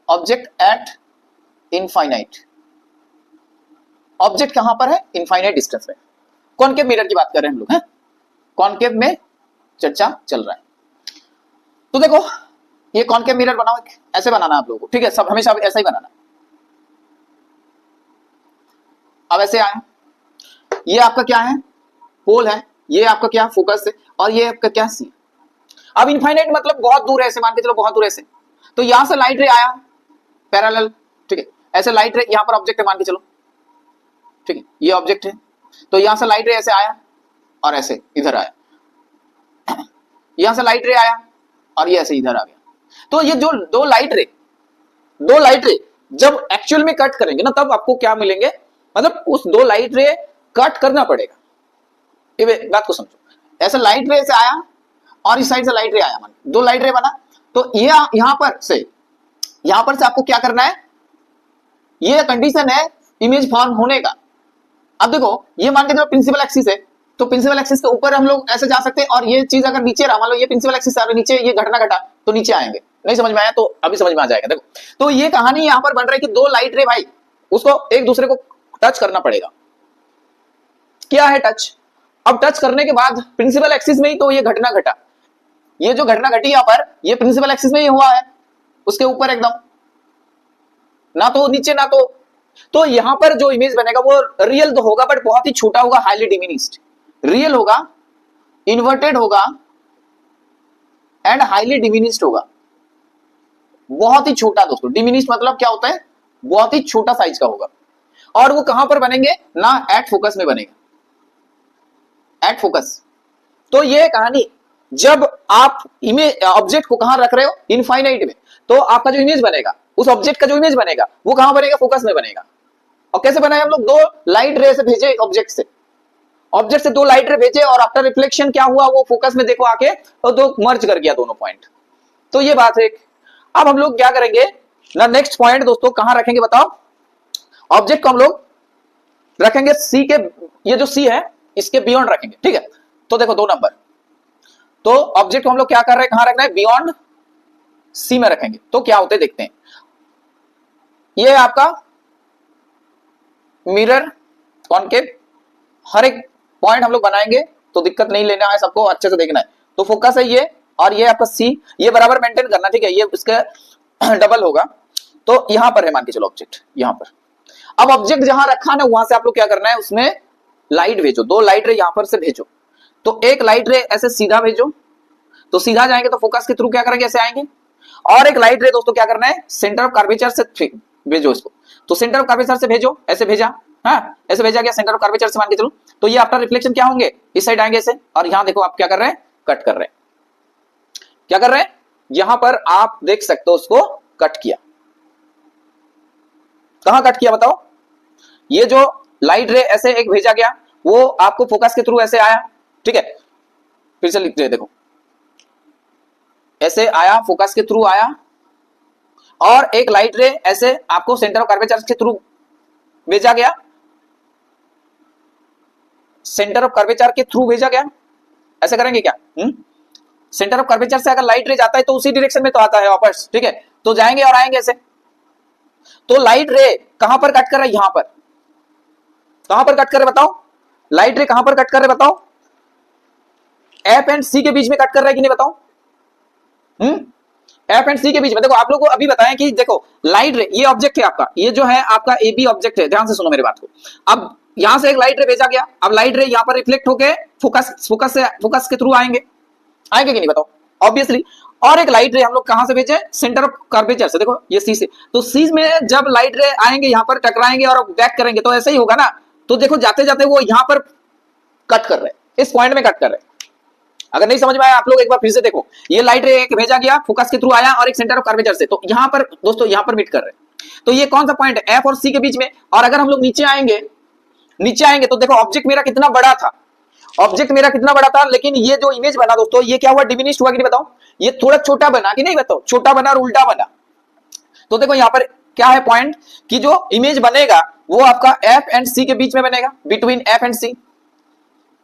ऑब्जेक्ट एट इनफाइनाइट, ऑब्जेक्ट कहां पर है, इनफाइनाइट डिस्टेंस में। कॉनकेव मिरर की बात कर रहे हैं हम लोग, हैं कॉनकेव में चर्चा चल रहा है। तो देखो ये कॉनकेव मिरर बनाओ, ऐसे बनाना आप लोगों को, ठीक है, सब हमेशा ऐसा ही बनाना। अब ऐसे आए, ये आपका क्या है, पोल है, ये आपका क्या फोकस है, और ये आपका क्या सी। अब इनफाइनाइट मतलब बहुत दूर है, ऐसे मान के चलो बहुत दूर ऐसे, तो यहां से लाइट रे आया पैरेलल, ठीक है, ऐसे लाइट रे, यहां पर ऑब्जेक्ट है मान के चलो, ठीक है, ये ऑब्जेक्ट है, तो यहां से लाइट रे ऐसे आया और ऐसे इधर आया, यहां से लाइट रे आया और ये ऐसे इधर आ गया। तो ये जो दो लाइट रे जब एक्चुअल में कट करेंगे ना, तब आपको क्या मिलेंगे, मतलब उस दो लाइट रे कट करना पड़ेगा। ये बात को समझो, ऐसे लाइट रे से आया और इस साइड से लाइट रे आया, मान दो लाइट रे बना, तो ये यहां पर से आपको क्या करना है, ये कंडीशन है इमेज फॉर्म होने का। अब देखो ये मान के चलो प्रिंसिपल एक्सिस है, तो प्रिंसिपल एक्सिस के ऊपर हम लोग ऐसे जा सकते हैं, और ये चीज अगर नीचे रहा, मान लो ये प्रिंसिपल एक्सिस है नीचे, ये घटना घटा तो नीचे आएंगे। नहीं समझ में आया तो अभी समझ में आ जाएगा। देखो तो ये कहानी यहां पर बन रही है कि दो लाइट रे भाई उसको एक दूसरे को टच करना पड़ेगा। क्या है टच, अब टच करने के बाद प्रिंसिपल एक्सिस में ही तो ये घटना घटा, ये जो घटना घटी यहां पर ये प्रिंसिपल एक्सिस में ही हुआ है, उसके ऊपर एकदम, ना तो नीचे ना तो यहां पर जो इमेज बनेगा वो रियल तो होगा बट बहुत ही छोटा होगा, हाईली डिमिनिश्ड। रियल होगा, इन्वर्टेड होगा एंड हाईली डिमिनिश्ड होगा, बहुत ही छोटा दोस्तों। डिमिनिश्ड मतलब क्या होता है, बहुत ही छोटा साइज का होगा। और वो कहां पर बनेंगे ना, एट फोकस में बनेगा, एट फोकस। तो ये कहानी, जब आप इमेज ऑब्जेक्ट को कहां रख रहे हो, इनफाइनाइट में, तो आपका जो इमेज बनेगा, उस ऑब्जेक्ट का जो इमेज बनेगा वो कहां बनेगा, फोकस में बनेगा। और कैसे बनाए हम लोग, दो लाइट रे से भेजे ऑब्जेक्ट से, ऑब्जेक्ट से दो लाइट रे भेजे और आफ्टर रिफ्लेक्शन क्या हुआ, वो फोकस में देखो आके और दो मर्ज कर गया दोनों पॉइंट। तो ये बात है। अब हम लोग क्या करेंगे ना, नेक्स्ट पॉइंट दोस्तों कहां रखेंगे बताओ, ऑब्जेक्ट को हम लोग रखेंगे सी के, ये जो सी है इसके बियॉन्ड रखेंगे, ठीक है। तो देखो 2 नंबर, तो ऑब्जेक्ट को हम लोग क्या कर रहे हैं, कहां रखना है, बियॉन्ड सी में रखेंगे। तो क्या होते देखते हैं, ये आपका मिरर कॉनकेव, हर एक पॉइंट हम लोग बनाएंगे तो दिक्कत नहीं लेना है, सबको अच्छे से देखना है। तो फोकस है ये, और ये आपका सी, ये बराबर मेंटेन करना, ठीक है, ये इसका डबल होगा। तो यहां पर है मान के चलो ऑब्जेक्ट, यहां पर। अब ऑब्जेक्ट जहां रखा ना, वहां से आप लोग क्या करना है, उसमें लाइट भेजो, 2 लाइट रे यहां पर से भेजो। तो एक लाइट रे ऐसे सीधा भेजो, तो सीधा जाएंगे तो फोकस के थ्रू क्या करेंगे, ऐसे आएंगे। और एक लाइट रे दोस्तों क्या करना है, सेंटर ऑफ कर्वेचर से भेजो इसको। तो सेंटर ऑफ कर्वेचर से भेजो, ऐसे भेजा, हाँ ऐसे भेजा गया सेंटर ऑफ कर्वेचर से मान के चलो। तो ये आफ्टर रिफ्लेक्शन क्या होंगे, इस साइड आएंगे ऐसे, और यहां देखो आप क्या कर रहे हैं, कट कर रहे हैं। क्या कर रहे हैं, यहां पर आप देख सकते हो उसको कट किया। कहां कट किया बताओ, ये जो लाइट रे ऐसे एक भेजा गया, वो आपको फोकस के थ्रू ऐसे आया, ठीक है। फिर से लिखते हैं, देखो ऐसे आया, फोकस के थ्रू आया, और एक लाइट रे ऐसे आपको सेंटर ऑफ कर्वेचर के थ्रू भेजा गया, सेंटर ऑफ कर्वेचर के थ्रू भेजा गया। ऐसे करेंगे क्या, सेंटर ऑफ कर्वेचर से अगर लाइट रे जाता है तो उसी डायरेक्शन में तो आता है वापस, ठीक है। तो जाएंगे और आएंगे ऐसे। तो लाइट रे कहां पर कट कर रहा है, यहां पर। कहां पर कट कर रहे बताओ, लाइट रे कहां पर कट कर रहे बताओ, एफ एंड सी के बीच में कट कर रहा है कि नहीं बताओ, एफ एंड सी के बीच में। देखो आप लोगों को अभी बताएं कि देखो लाइट रे, ये ऑब्जेक्ट है आपका, ये जो है आपका ए बी ऑब्जेक्ट है, ध्यान से सुनो मेरी बात को। अब यहां से एक लाइट रे भेजा गया, अब लाइट रे यहां पर रिफ्लेक्ट होके फोकस के थ्रू आएंगे कि नहीं बताओ, ऑब्वियसली। और एक लाइट रे हम लोग कहां से भेजे, सेंटर ऑफ कर्वेचर से, देखो ये सी से। तो सी में जब लाइट रे आएंगे, यहां पर टकराएंगे और बैक करेंगे, तो ऐसे ही होगा ना। तो देखो जाते जाते वो यहां पर कट कर रहे हैं, इस पॉइंट में कट कर रहे हैं। अगर नहीं समझ में आया आप लोग एक बार फिर से देखो, ये लाइट रे एक भेजा गया, फोकस के थ्रू आया, और एक सेंटर ऑफ कर्वेचर से, तो यहां पर दोस्तों यहां पर मीट कर रहे हैं। तो ये कौन सा पॉइंट है, एफ और सी के बीच में। और अगर हम लोग नीचे आएंगे तो देखो ऑब्जेक्ट मेरा कितना बड़ा था, ऑब्जेक्ट मेरा कितना बड़ा था, लेकिन ये जो इमेज बना दोस्तों, ये क्या हुआ, डिमिनिश्ड हुआ कि नहीं बताओ, ये थोड़ा छोटा बना कि नहीं बताओ, छोटा बना और उल्टा बना। तो देखो यहां पर क्या है पॉइंट, कि जो इमेज बनेगा वो आपका एफ एंड सी के बीच में बनेगा, between F and C.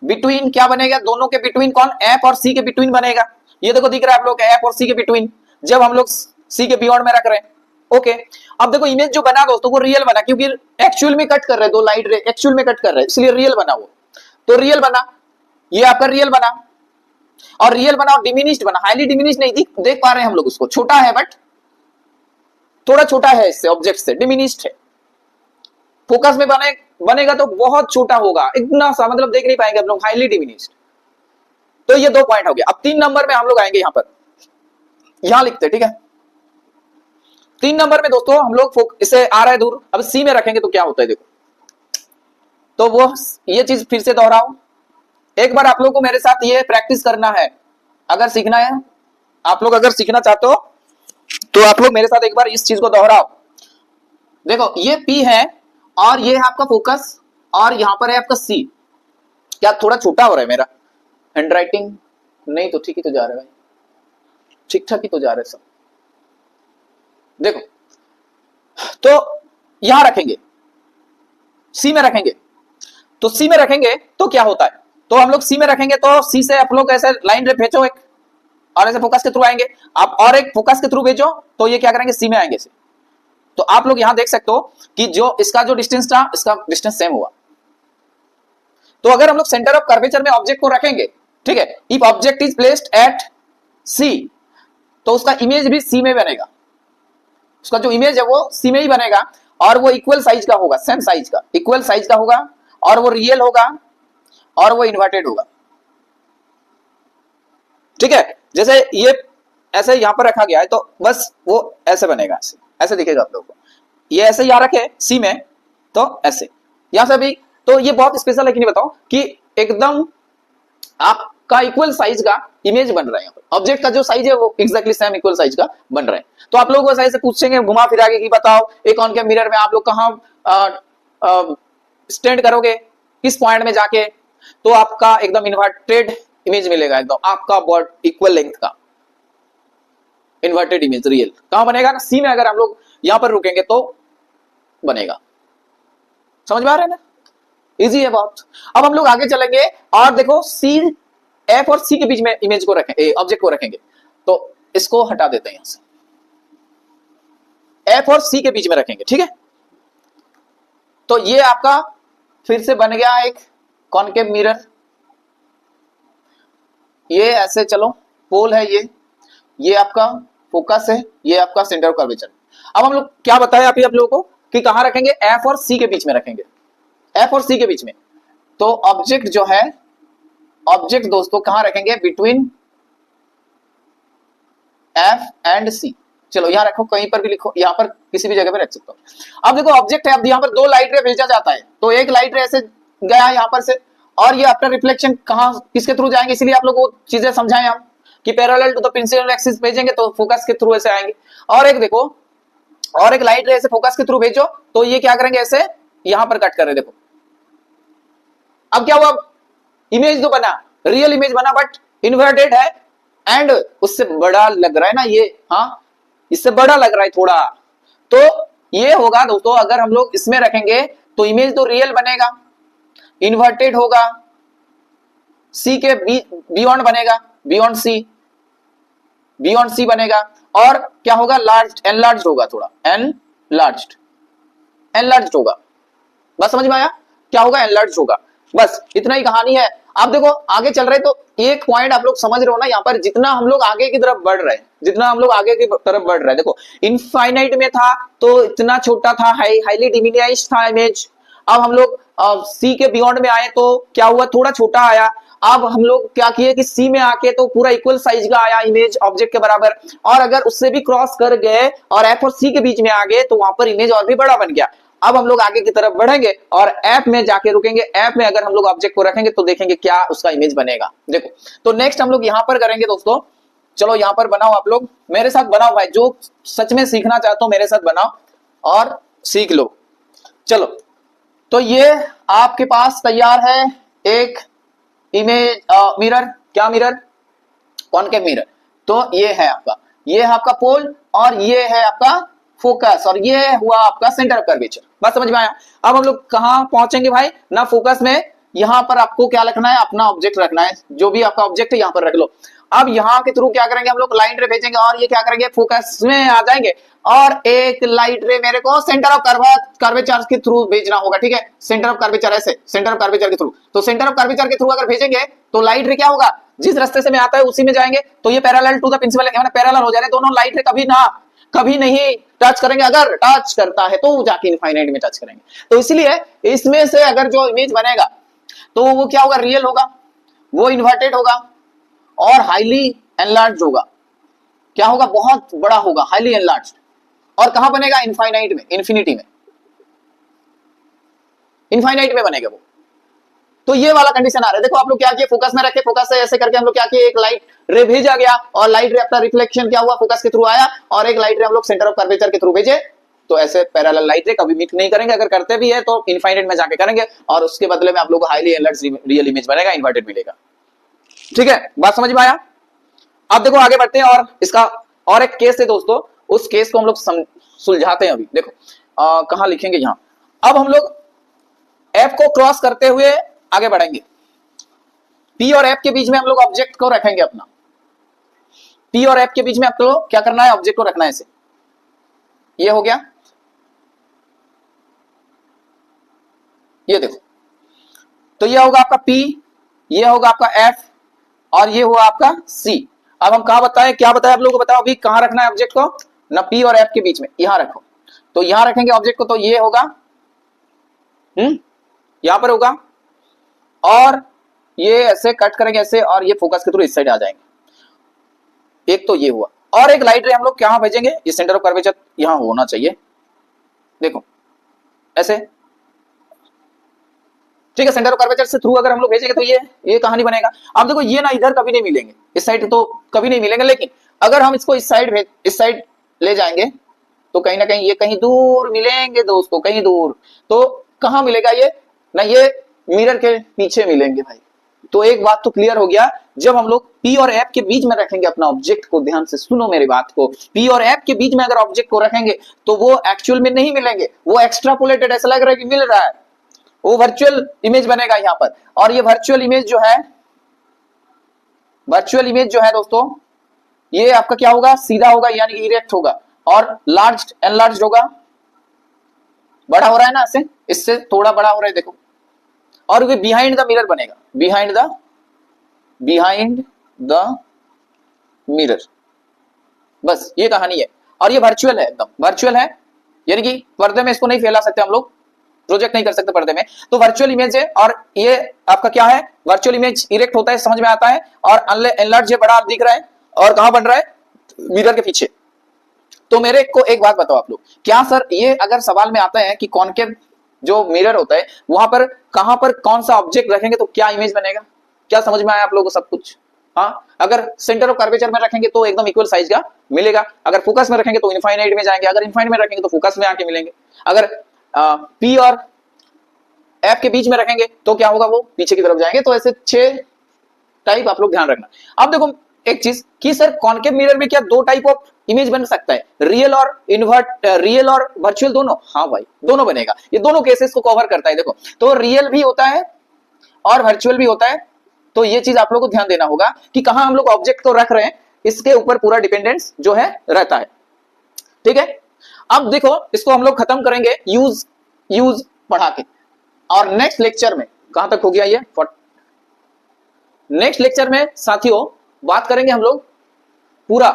Between क्या बनेगा, दोनों के बिटवीन, कौन, एफ और सी के बिटवीन बनेगा। ये देखो दिख रहा है आप लोग, एफ और सी के बिटवीन, जब हम लोग सी के बियॉन्ड में रख रहे हैं। ओके, अब देखो इमेज जो बना दोस्तों वो रियल बना, क्योंकि एक्चुअल में कट कर रहे हैं, 2 लाइट रे एक्चुअल में कट कर रहे हैं, इसलिए रियल बना वो। तो रियल बना, ये आपका रियल बना, और रियल बना और डिमिनिश्ड बना। हाईली डिमिनिश्ड नहीं देख पा रहे हैं हम लोग उसको, छोटा है बट थोड़ा छोटा है इससे, ऑब्जेक्ट से डिमिनिश्ड है। फोकस में बनेगा तो बहुत छोटा होगा, इतना सा, मतलब देख नहीं पाएंगे हम लोग, हाईली डिमिनिश्ड। तो ये 2 पॉइंट हो गया। अब 3 नंबर में हम लोग आएंगे, यहां पर यहां लिखते हैं, ठीक है। 3 नंबर में दोस्तों हम लोग इसे आ रहा है दूर, अब सी में रखेंगे तो क्या होता है देखो। तो वो ये चीज फिर से दोहराओ, एक बार आप लोगों को मेरे साथ ये प्रैक्टिस करना है। अगर सीखना है, आप लोग अगर सीखना चाहते हो तो आप लोग मेरे साथ एक बार इस चीज को दोहराओ। देखो ये P है, और ये है आपका फोकस, और यहां पर है आपका C। क्या थोड़ा छोटा हो रहा है मेरा हैंड राइटिंग, नहीं तो ठीक ही तो जा रहा है भाई, ठीक ठाक ही तो जा रहे सब। देखो तो यहां रखेंगे, सी में रखेंगे, तो सी में रखेंगे तो क्या होता है, तो हम लोग सी में रखेंगे तो सी से आप लोग ऐसे लाइन रे भेजो एक, और ऐसे फोकस के थ्रू आएंगे। आप और एक फोकस के थ्रू भेजो तो ये क्या करेंगे, सी में आएंगे से। तो आप लोग यहां देख सकते हो कि जो इसका जो डिस्टेंस था, इसका डिस्टेंस सेम हुआ। तो अगर हम लोग सेंटर ऑफ कर्वेचर में ऑब्जेक्ट को रखेंगे, ठीक है, if object is placed at C, तो उसका इमेज भी सी में बनेगा, उसका जो इमेज है वो सी में ही बनेगा, और वो इक्वल साइज का होगा, सेम साइज का, इक्वल साइज का होगा, और वो रियल होगा, और वो इन्वर्टेड होगा, ठीक है। जैसे ये ऐसे यहां पर रखा गया है, तो बस वो ऐसे बनेगा, ऐसे दिखेगा आप लोगों को। ये ऐसे यहाँ रखे सी में, तो ऐसे यहां से भी, तो ये बहुत स्पेशल है कि नहीं बताओ कि एकदम आपका इक्वल साइज का इमेज बन रहा है। यहाँ पर ऑब्जेक्ट का जो साइज है वो एक्जैक्टली सेम इक्वल साइज का बन रहा है। तो आप लोग ऐसे पूछेंगे घुमा फिरा के कि बताओ एक ऑनकेम मिरर में आप लोग कहां स्टैंड करोगे, किस पॉइंट में जाके, तो आपका एकदम इन्वर्टेड इमेज मिलेगा, एकदम आपका बॉड इक्वल लेंथ का इन्वर्टेड इमेज रियल कहां बनेगा ना, सी में। अगर हम लोग यहां पर रुकेंगे तो बनेगा। समझ में आ रहा है ना, इजी है बहुत। अब हम लोग आगे चलेंगे और देखो सी, एफ और सी के बीच में इमेज को रखें, ऑब्जेक्ट को रखेंगे, तो इसको हटा देते हैं यहां से, एफ और सी के बीच में रखेंगे, ठीक है। तो ये आपका फिर से बन गया एक कॉनकेव मिरर। ये ऐसे चलो पोल है, ये आपका फोकस है, ये आपका सेंटर ऑफ कर्वेचर। अब हम लोग क्या बताया अभी आप लोगों को कि कहां रखेंगे, एफ और सी के बीच में रखेंगे, एफ और सी के बीच में। तो ऑब्जेक्ट जो है, ऑब्जेक्ट दोस्तों कहां रखेंगे, बिटवीन एफ एंड सी। चलो यहां रखो, कहीं पर भी लिखो, यहां पर किसी भी जगह पे रख सकते हो। अब देखो ऑब्जेक्ट है, अब यहां पर दो लाइट रे भेजा जाता है, तो एक लाइट रे ऐसे गया यहां पर से, और ये आफ्टर रिफ्लेक्शन कहां किसके थ्रू जाएंगे, इसलिए आप लोग वो चीजें समझाएं हम कि parallel to the principal axis भेजेंगे तो फोकस के थ्रू ऐसे आएंगे। और एक देखो, और एक लाइट रे ऐसे फोकस के थ्रू भेजो तो ये क्या करेंगे, ऐसे यहां पर कट कर रहे, देखो अब क्या हुआ, इमेज तो बना, रियल इमेज बना, बट इन्वर्टेड है एंड उससे बड़ा लग रहा है ना ये, हाँ इससे बड़ा लग रहा है थोड़ा। तो ये होगा दोस्तों, अगर हम लोग इसमें रखेंगे तो इमेज तो रियल बनेगा, इन्वर्टेड होगा, सी के बियॉन्ड बनेगा, बियॉन्ड सी बनेगा, और क्या होगा, लार्ज एनलार्ज्ड होगा, थोड़ा एनलार्ज्ड होगा। बस समझ में आया क्या होगा, एनलार्ज्ड होगा। बस इतना ही कहानी है। आप देखो आगे चल रहे, तो एक पॉइंट आप लोग समझ रहे हो ना, यहाँ पर जितना हम लोग आगे की तरफ बढ़ रहे हैं, जितना हम लोग आगे की तरफ बढ़ रहे हैं, देखो इनफाइनाइट में था तो इतना छोटा था, हाईली डिमिनिशाइज्ड था इमेज। अब हम लोग सी के बियॉन्ड में आए तो क्या हुआ, थोड़ा छोटा आया। अब हम लोग क्या किए कि सी में आके तो पूरा इक्वल साइज का आया इमेज, ऑब्जेक्ट के बराबर। और अगर उससे भी क्रॉस कर गए और एफ और सी के बीच में आ गए तो वहां पर इमेज और भी बड़ा बन गया। अब हम लोग आगे की तरफ बढ़ेंगे और ऐप में जाके रुकेंगे, ऐप में अगर हम लोग ऑब्जेक्ट को रखेंगे तो देखेंगे क्या उसका इमेज बनेगा। देखो तो नेक्स्ट हम लोग यहां पर करेंगे दोस्तों, चलो यहां पर बनाओ, आप लोग मेरे साथ बनाओ भाई, जो सच में सीखना चाहते हो मेरे साथ बनाओ और सीख लो। चलो तो ये आपके पास तैयार है एक इमेज मिरर, क्या मिरर, कॉनकेव मिरर। तो ये है आपका, ये है आपका पोल, और ये है आपका फोकस, और ये हुआ आपका सेंटर ऑफ कर्वेचर। बात समझ में आया। अब हम लोग कहां पहुंचेंगे भाई ना, फोकस में। यहां पर आपको क्या रखना है, अपना ऑब्जेक्ट रखना है, जो भी आपका ऑब्जेक्ट है यहां पर रख लो। अब यहां के थ्रू क्या करेंगे हम लोग, लाइट रे भेजेंगे, और ये क्या करेंगे, फोकस में आ जाएंगे, और एक लाइट रे मेरे को सेंटर ऑफ कर्वेचर के थ्रू भेजना होगा, ठीक है। सेंटर ऑफ कर्वेचर, ऐसे सेंटर ऑफ कर्वेचर के थ्रू, तो सेंटर ऑफ कर्वेचर के थ्रू अगर भेजेंगे तो लाइट रे क्या होगा, जिस रास्ते से मैं आता है उसी में जाएंगे। तो ये parallel to the principal, parallel हो जा रहे दोनों लाइट रे, कभी नहीं टच करेंगे, अगर टच करता है तो जाके इनफाइनाइट में टच करेंगे। तो इसलिए इसमें से अगर जो इमेज बनेगा तो वो क्या होगा, रियल होगा, वो इन्वर्टेड होगा और हाईली एनलार्ज्ड होगा। क्या होगा, बहुत बड़ा होगा, हाईली एनलार्ज्ड। और कहां बनेगा, इनफाइनाइट में, इन्फिनिटी में, इनफाइनाइट में बनेगा वो। तो ये वाला कंडीशन आ रहा है। देखो आप लोग क्या किए, फोकस में रखे, फोकस से ऐसे करके हम लोग क्या किए, एक लाइट रे भेजा गया, और लाइट रे अपना रिफ्लेक्शन क्या हुआ, फोकस के थ्रू आया, और एक लाइट रे हम लोग सेंटर ऑफ कर्वेचर के थ्रू भेजे। तो ऐसे पैरेलल लाइट रे कभी मीट नहीं करेंगे, अगर करते भी है तो इनफाइनाइट में जाके करेंगे, और उसके बदले में आप लोग को हाईली एनलार्ज्ड रियल इमेज बनेगा, इन्वर्टेड मिलेगा। ठीक है, बात समझ में आया। अब देखो आगे बढ़ते हैं, और इसका और एक केस है दोस्तों, उस केस को हम लोग सुलझाते हैं अभी। देखो कहां लिखेंगे, यहां। अब हम लोग एफ को क्रॉस करते हुए आगे बढ़ेंगे, पी और एफ के बीच में हम लोग ऑब्जेक्ट को रखेंगे अपना, पी और एफ के बीच में आपको क्या करना है, ऑब्जेक्ट को रखना है ऐसे। ये हो गया, ये देखो, तो ये होगा आपका पी, ये होगा आपका एफ, और ये हुआ आपका सी। अब हम कहा बताएं, क्या बताएं आप लोगों को, बताओ अभी कहां रखना है ऑब्जेक्ट को ना, पी और एफ के बीच में, यहां रखो। तो यहां रखेंगे ऑब्जेक्ट को, तो ये होगा, यहां पर होगा, और ये ऐसे कट करेंगे ऐसे, और ये फोकस के थ्रू इस साइड आ जाएंगे। एक तो ये हुआ, और एक लाइट रे हम लोग क्या भेजेंगे, ये सेंटर ऑफ कर्वेचर यहां होना चाहिए, देखो ऐसे, ठीक है। सेंटर ऑफ कर्वेचर से थ्रू अगर हम लोग भेजेंगे तो ये कहानी बनेगा। अब देखो ये ना इधर कभी नहीं मिलेंगे, इस साइड तो कभी नहीं मिलेंगे, लेकिन अगर हम इसको इस साइड ले जाएंगे तो कहीं ना कहीं ये कहीं दूर मिलेंगे दोस्तों, कहीं दूर। तो कहां मिलेगा ये ना, ये मिरर के पीछे मिलेंगे भाई। तो एक बात तो क्लियर हो गया, जब हम लोग P और F के बीच में रखेंगे अपना ऑब्जेक्ट को, ध्यान से सुनो मेरी बात को, P और F के बीच में अगर ऑब्जेक्ट को रखेंगे तो वो एक्चुअल में नहीं मिलेंगे, वो एक्स्ट्रापोलेटेड ऐसा लग रहा है कि मिल रहा है, वो वर्चुअल इमेज बनेगा यहाँ पर। और ये वर्चुअल इमेज जो है दोस्तों, ये आपका क्या होगा, सीधा होगा यानी कि इरेक्ट होगा, और लार्ज एनलार्ज होगा, बड़ा हो रहा है ना ऐसे, इससे थोड़ा बड़ा हो रहा है देखो, और ये बिहाइंड द मिरर बनेगा, बिहाइंड द मिरर। बस ये कहानी है। और ये वर्चुअल है, एकदम वर्चुअल है, यानी कि पर्दे में इसको नहीं फैला सकते हम लोग, प्रोजेक्ट नहीं कर सकते पर्दे में। तो वर्चुअल इमेज है, और ये आपका क्या है, वर्चुअल इमेज इरेक्ट होता है, समझ में आता है, और एनलार्ज है, बड़ा दिख रहा है, और कहां बन रहा है, मिरर के पीछे। तो मेरे को एक बात बताओ आप लोग, क्या सर ये अगर सवाल में आता है कि कॉनकेव जो मिरर होता है वहां पर कहां पर कौन सा ऑब्जेक्ट रखेंगे तो क्या इमेज बनेगा, क्या समझ में आया आप लोगों को सब कुछ? हाँ, अगर सेंटर ऑफ कर्वेचर में रखेंगे तो एकदम इक्वल साइज का मिलेगा, अगर फोकस में रखेंगे तो इनफाइनाइट में जाएंगे, अगर इनफाइनाइट में रखेंगे तो फोकस में आके मिलेंगे, अगर P और F के बीच में रखेंगे तो क्या होगा, वो पीछे की तरफ जाएंगे। तो ऐसे 6 टाइप आप लोग ध्यान रखना। अब देखो एक चीज कि सर कॉनकेव मिरर में क्या 2 टाइप ऑफ इमेज बन सकता है, रियल और वर्चुअल दोनों? हाँ भाई, दोनों बनेगा, ये दोनों केसेस को कवर करता है। देखो तो रियल भी होता है और वर्चुअल भी होता है। तो ये चीज आप लोगों को ध्यान देना होगा कि कहां हम लोग ऑब्जेक्ट को रख रहे हैं, इसके ऊपर पूरा डिपेंडेंस जो है रहता है, ठीक है। अब देखो इसको हम लोग खत्म करेंगे यूज पढ़ा के, और नेक्स्ट लेक्चर में कहां तक हो गया ये, नेक्स्ट लेक्चर में साथियों बात करेंगे हम लोग पूरा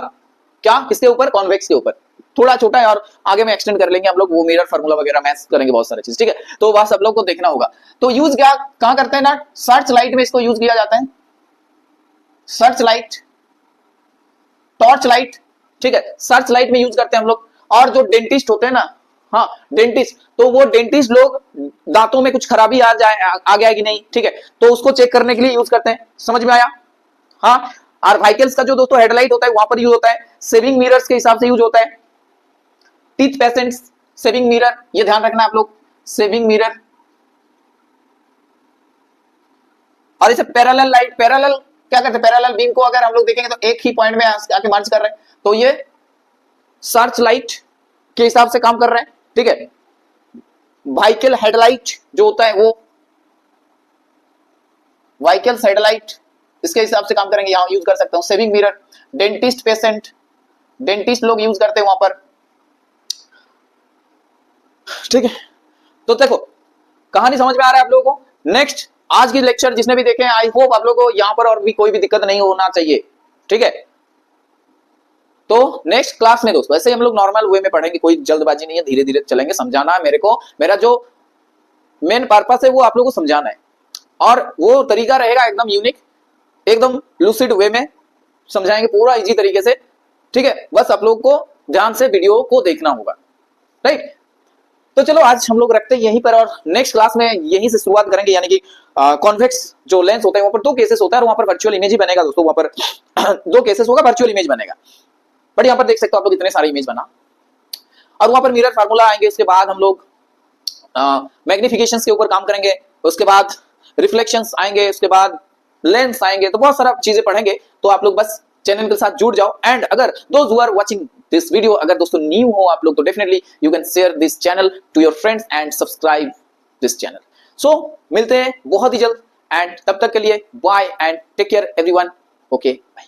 क्या, किसके ऊपर, कॉन्वेक्स के ऊपर। थोड़ा छोटा है और आगे में एक्सटेंड कर लेंगे हम लोग, वो मिरर फार्मूला वगैरह मैथ करेंगे, बहुत सारी चीज, ठीक है। तो वह सब लोग को देखना होगा। तो यूज क्या कहां करते हैं ना, सर्च लाइट में इसको यूज किया जाता है, सर्च लाइट, टॉर्च लाइट, ठीक है, सर्च लाइट में यूज करते हैं हम लोग। और जो डेंटिस्ट होते हैं ना, हाँ डेंटिस्ट, तो वो डेंटिस्ट लोग दांतों में कुछ खराबी आ गया कि नहीं, ठीक है, तो उसको चेक करने के लिए यूज करते हैं, समझ में आया। हाँ, और व्हीकल्स का जो दोस्तों हेडलाइट होता है वहां पर यूज होता है, सेविंग मिरर्स के हिसाब से यूज होता है, टीथ पेशेंट्स सेविंग मिरर, ये ध्यान रखना आप लोग, सेविंग मिरर। और इसे पैरेलल लाइट, पैरेलल क्या करते हैं, पैरेलल बीम को अगर हम लोग देखेंगे तो एक ही पॉइंट में आके मर्ज कर रहे हैं, तो ये सर्च लाइट के हिसाब से काम कर रहे हैं, ठीक है। व्हीकल हेडलाइट जो होता है वो व्हीकल हेडलाइट, इसके हिसाब से काम करेंगे, यहां यूज कर सकता हूं saving mirror. Dentist patient, dentist लोग यूज करते हैं वहां पर, ठीक है। तो देखो कहानी समझ में आ रहा है आप लोगों को। नेक्स्ट आज की लेक्चर जिसने भी देखे, आई होप आप लोगों को यहां पर और भी कोई भी दिक्कत नहीं होना चाहिए, ठीक है। तो नेक्स्ट क्लास में दोस्तों ऐसे ही हम लोग नॉर्मल वे में पढ़ेंगे, कोई जल्दबाजी नहीं है, धीरे धीरे चलेंगे। समझाना है मेरे को, मेरा जो मेन पर्पस है वो आप लोगों को समझाना है, और वो तरीका रहेगा एकदम यूनिक, एकदम लूसिड वे में समझाएंगे, पूरा इजी तरीके से, ठीक है। बस आप लोगों को ध्यान से वीडियो को देखना होगा, राइट। तो चलो आज हम लोग रखते हैं यहीं पर, और नेक्स्ट क्लास में यहीं से शुरुआत करेंगे, यानी कि कॉन्वेक्स जो लेंस होता है वहां पर 2 केसेस होता है, और वहां पर वर्चुअल इमेज ही बनेगा दोस्तों, वहां पर 2 केसेस होगा, वर्चुअल इमेज बनेगा। बट यहाँ पर देख सकते हो आप लोग इतने सारे इमेज बना, और वहां पर मिरर फार्मूला आएंगे, उसके बाद हम लोग मैग्निफिकेशंस के ऊपर काम करेंगे, उसके बाद रिफ्लेक्शंस आएंगे, उसके बाद लेंस आएंगे, तो बहुत सारा चीजें पढ़ेंगे। तो आप लोग बस चैनल के साथ जुड़ जाओ, एंड अगर those who are watching this video, अगर दोस्तों न्यू हो आप लोग, तो definitely you can share this channel to your friends and subscribe this channel. So मिलते हैं बहुत ही जल्द, एंड तब तक के लिए bye and take care everyone, okay bye.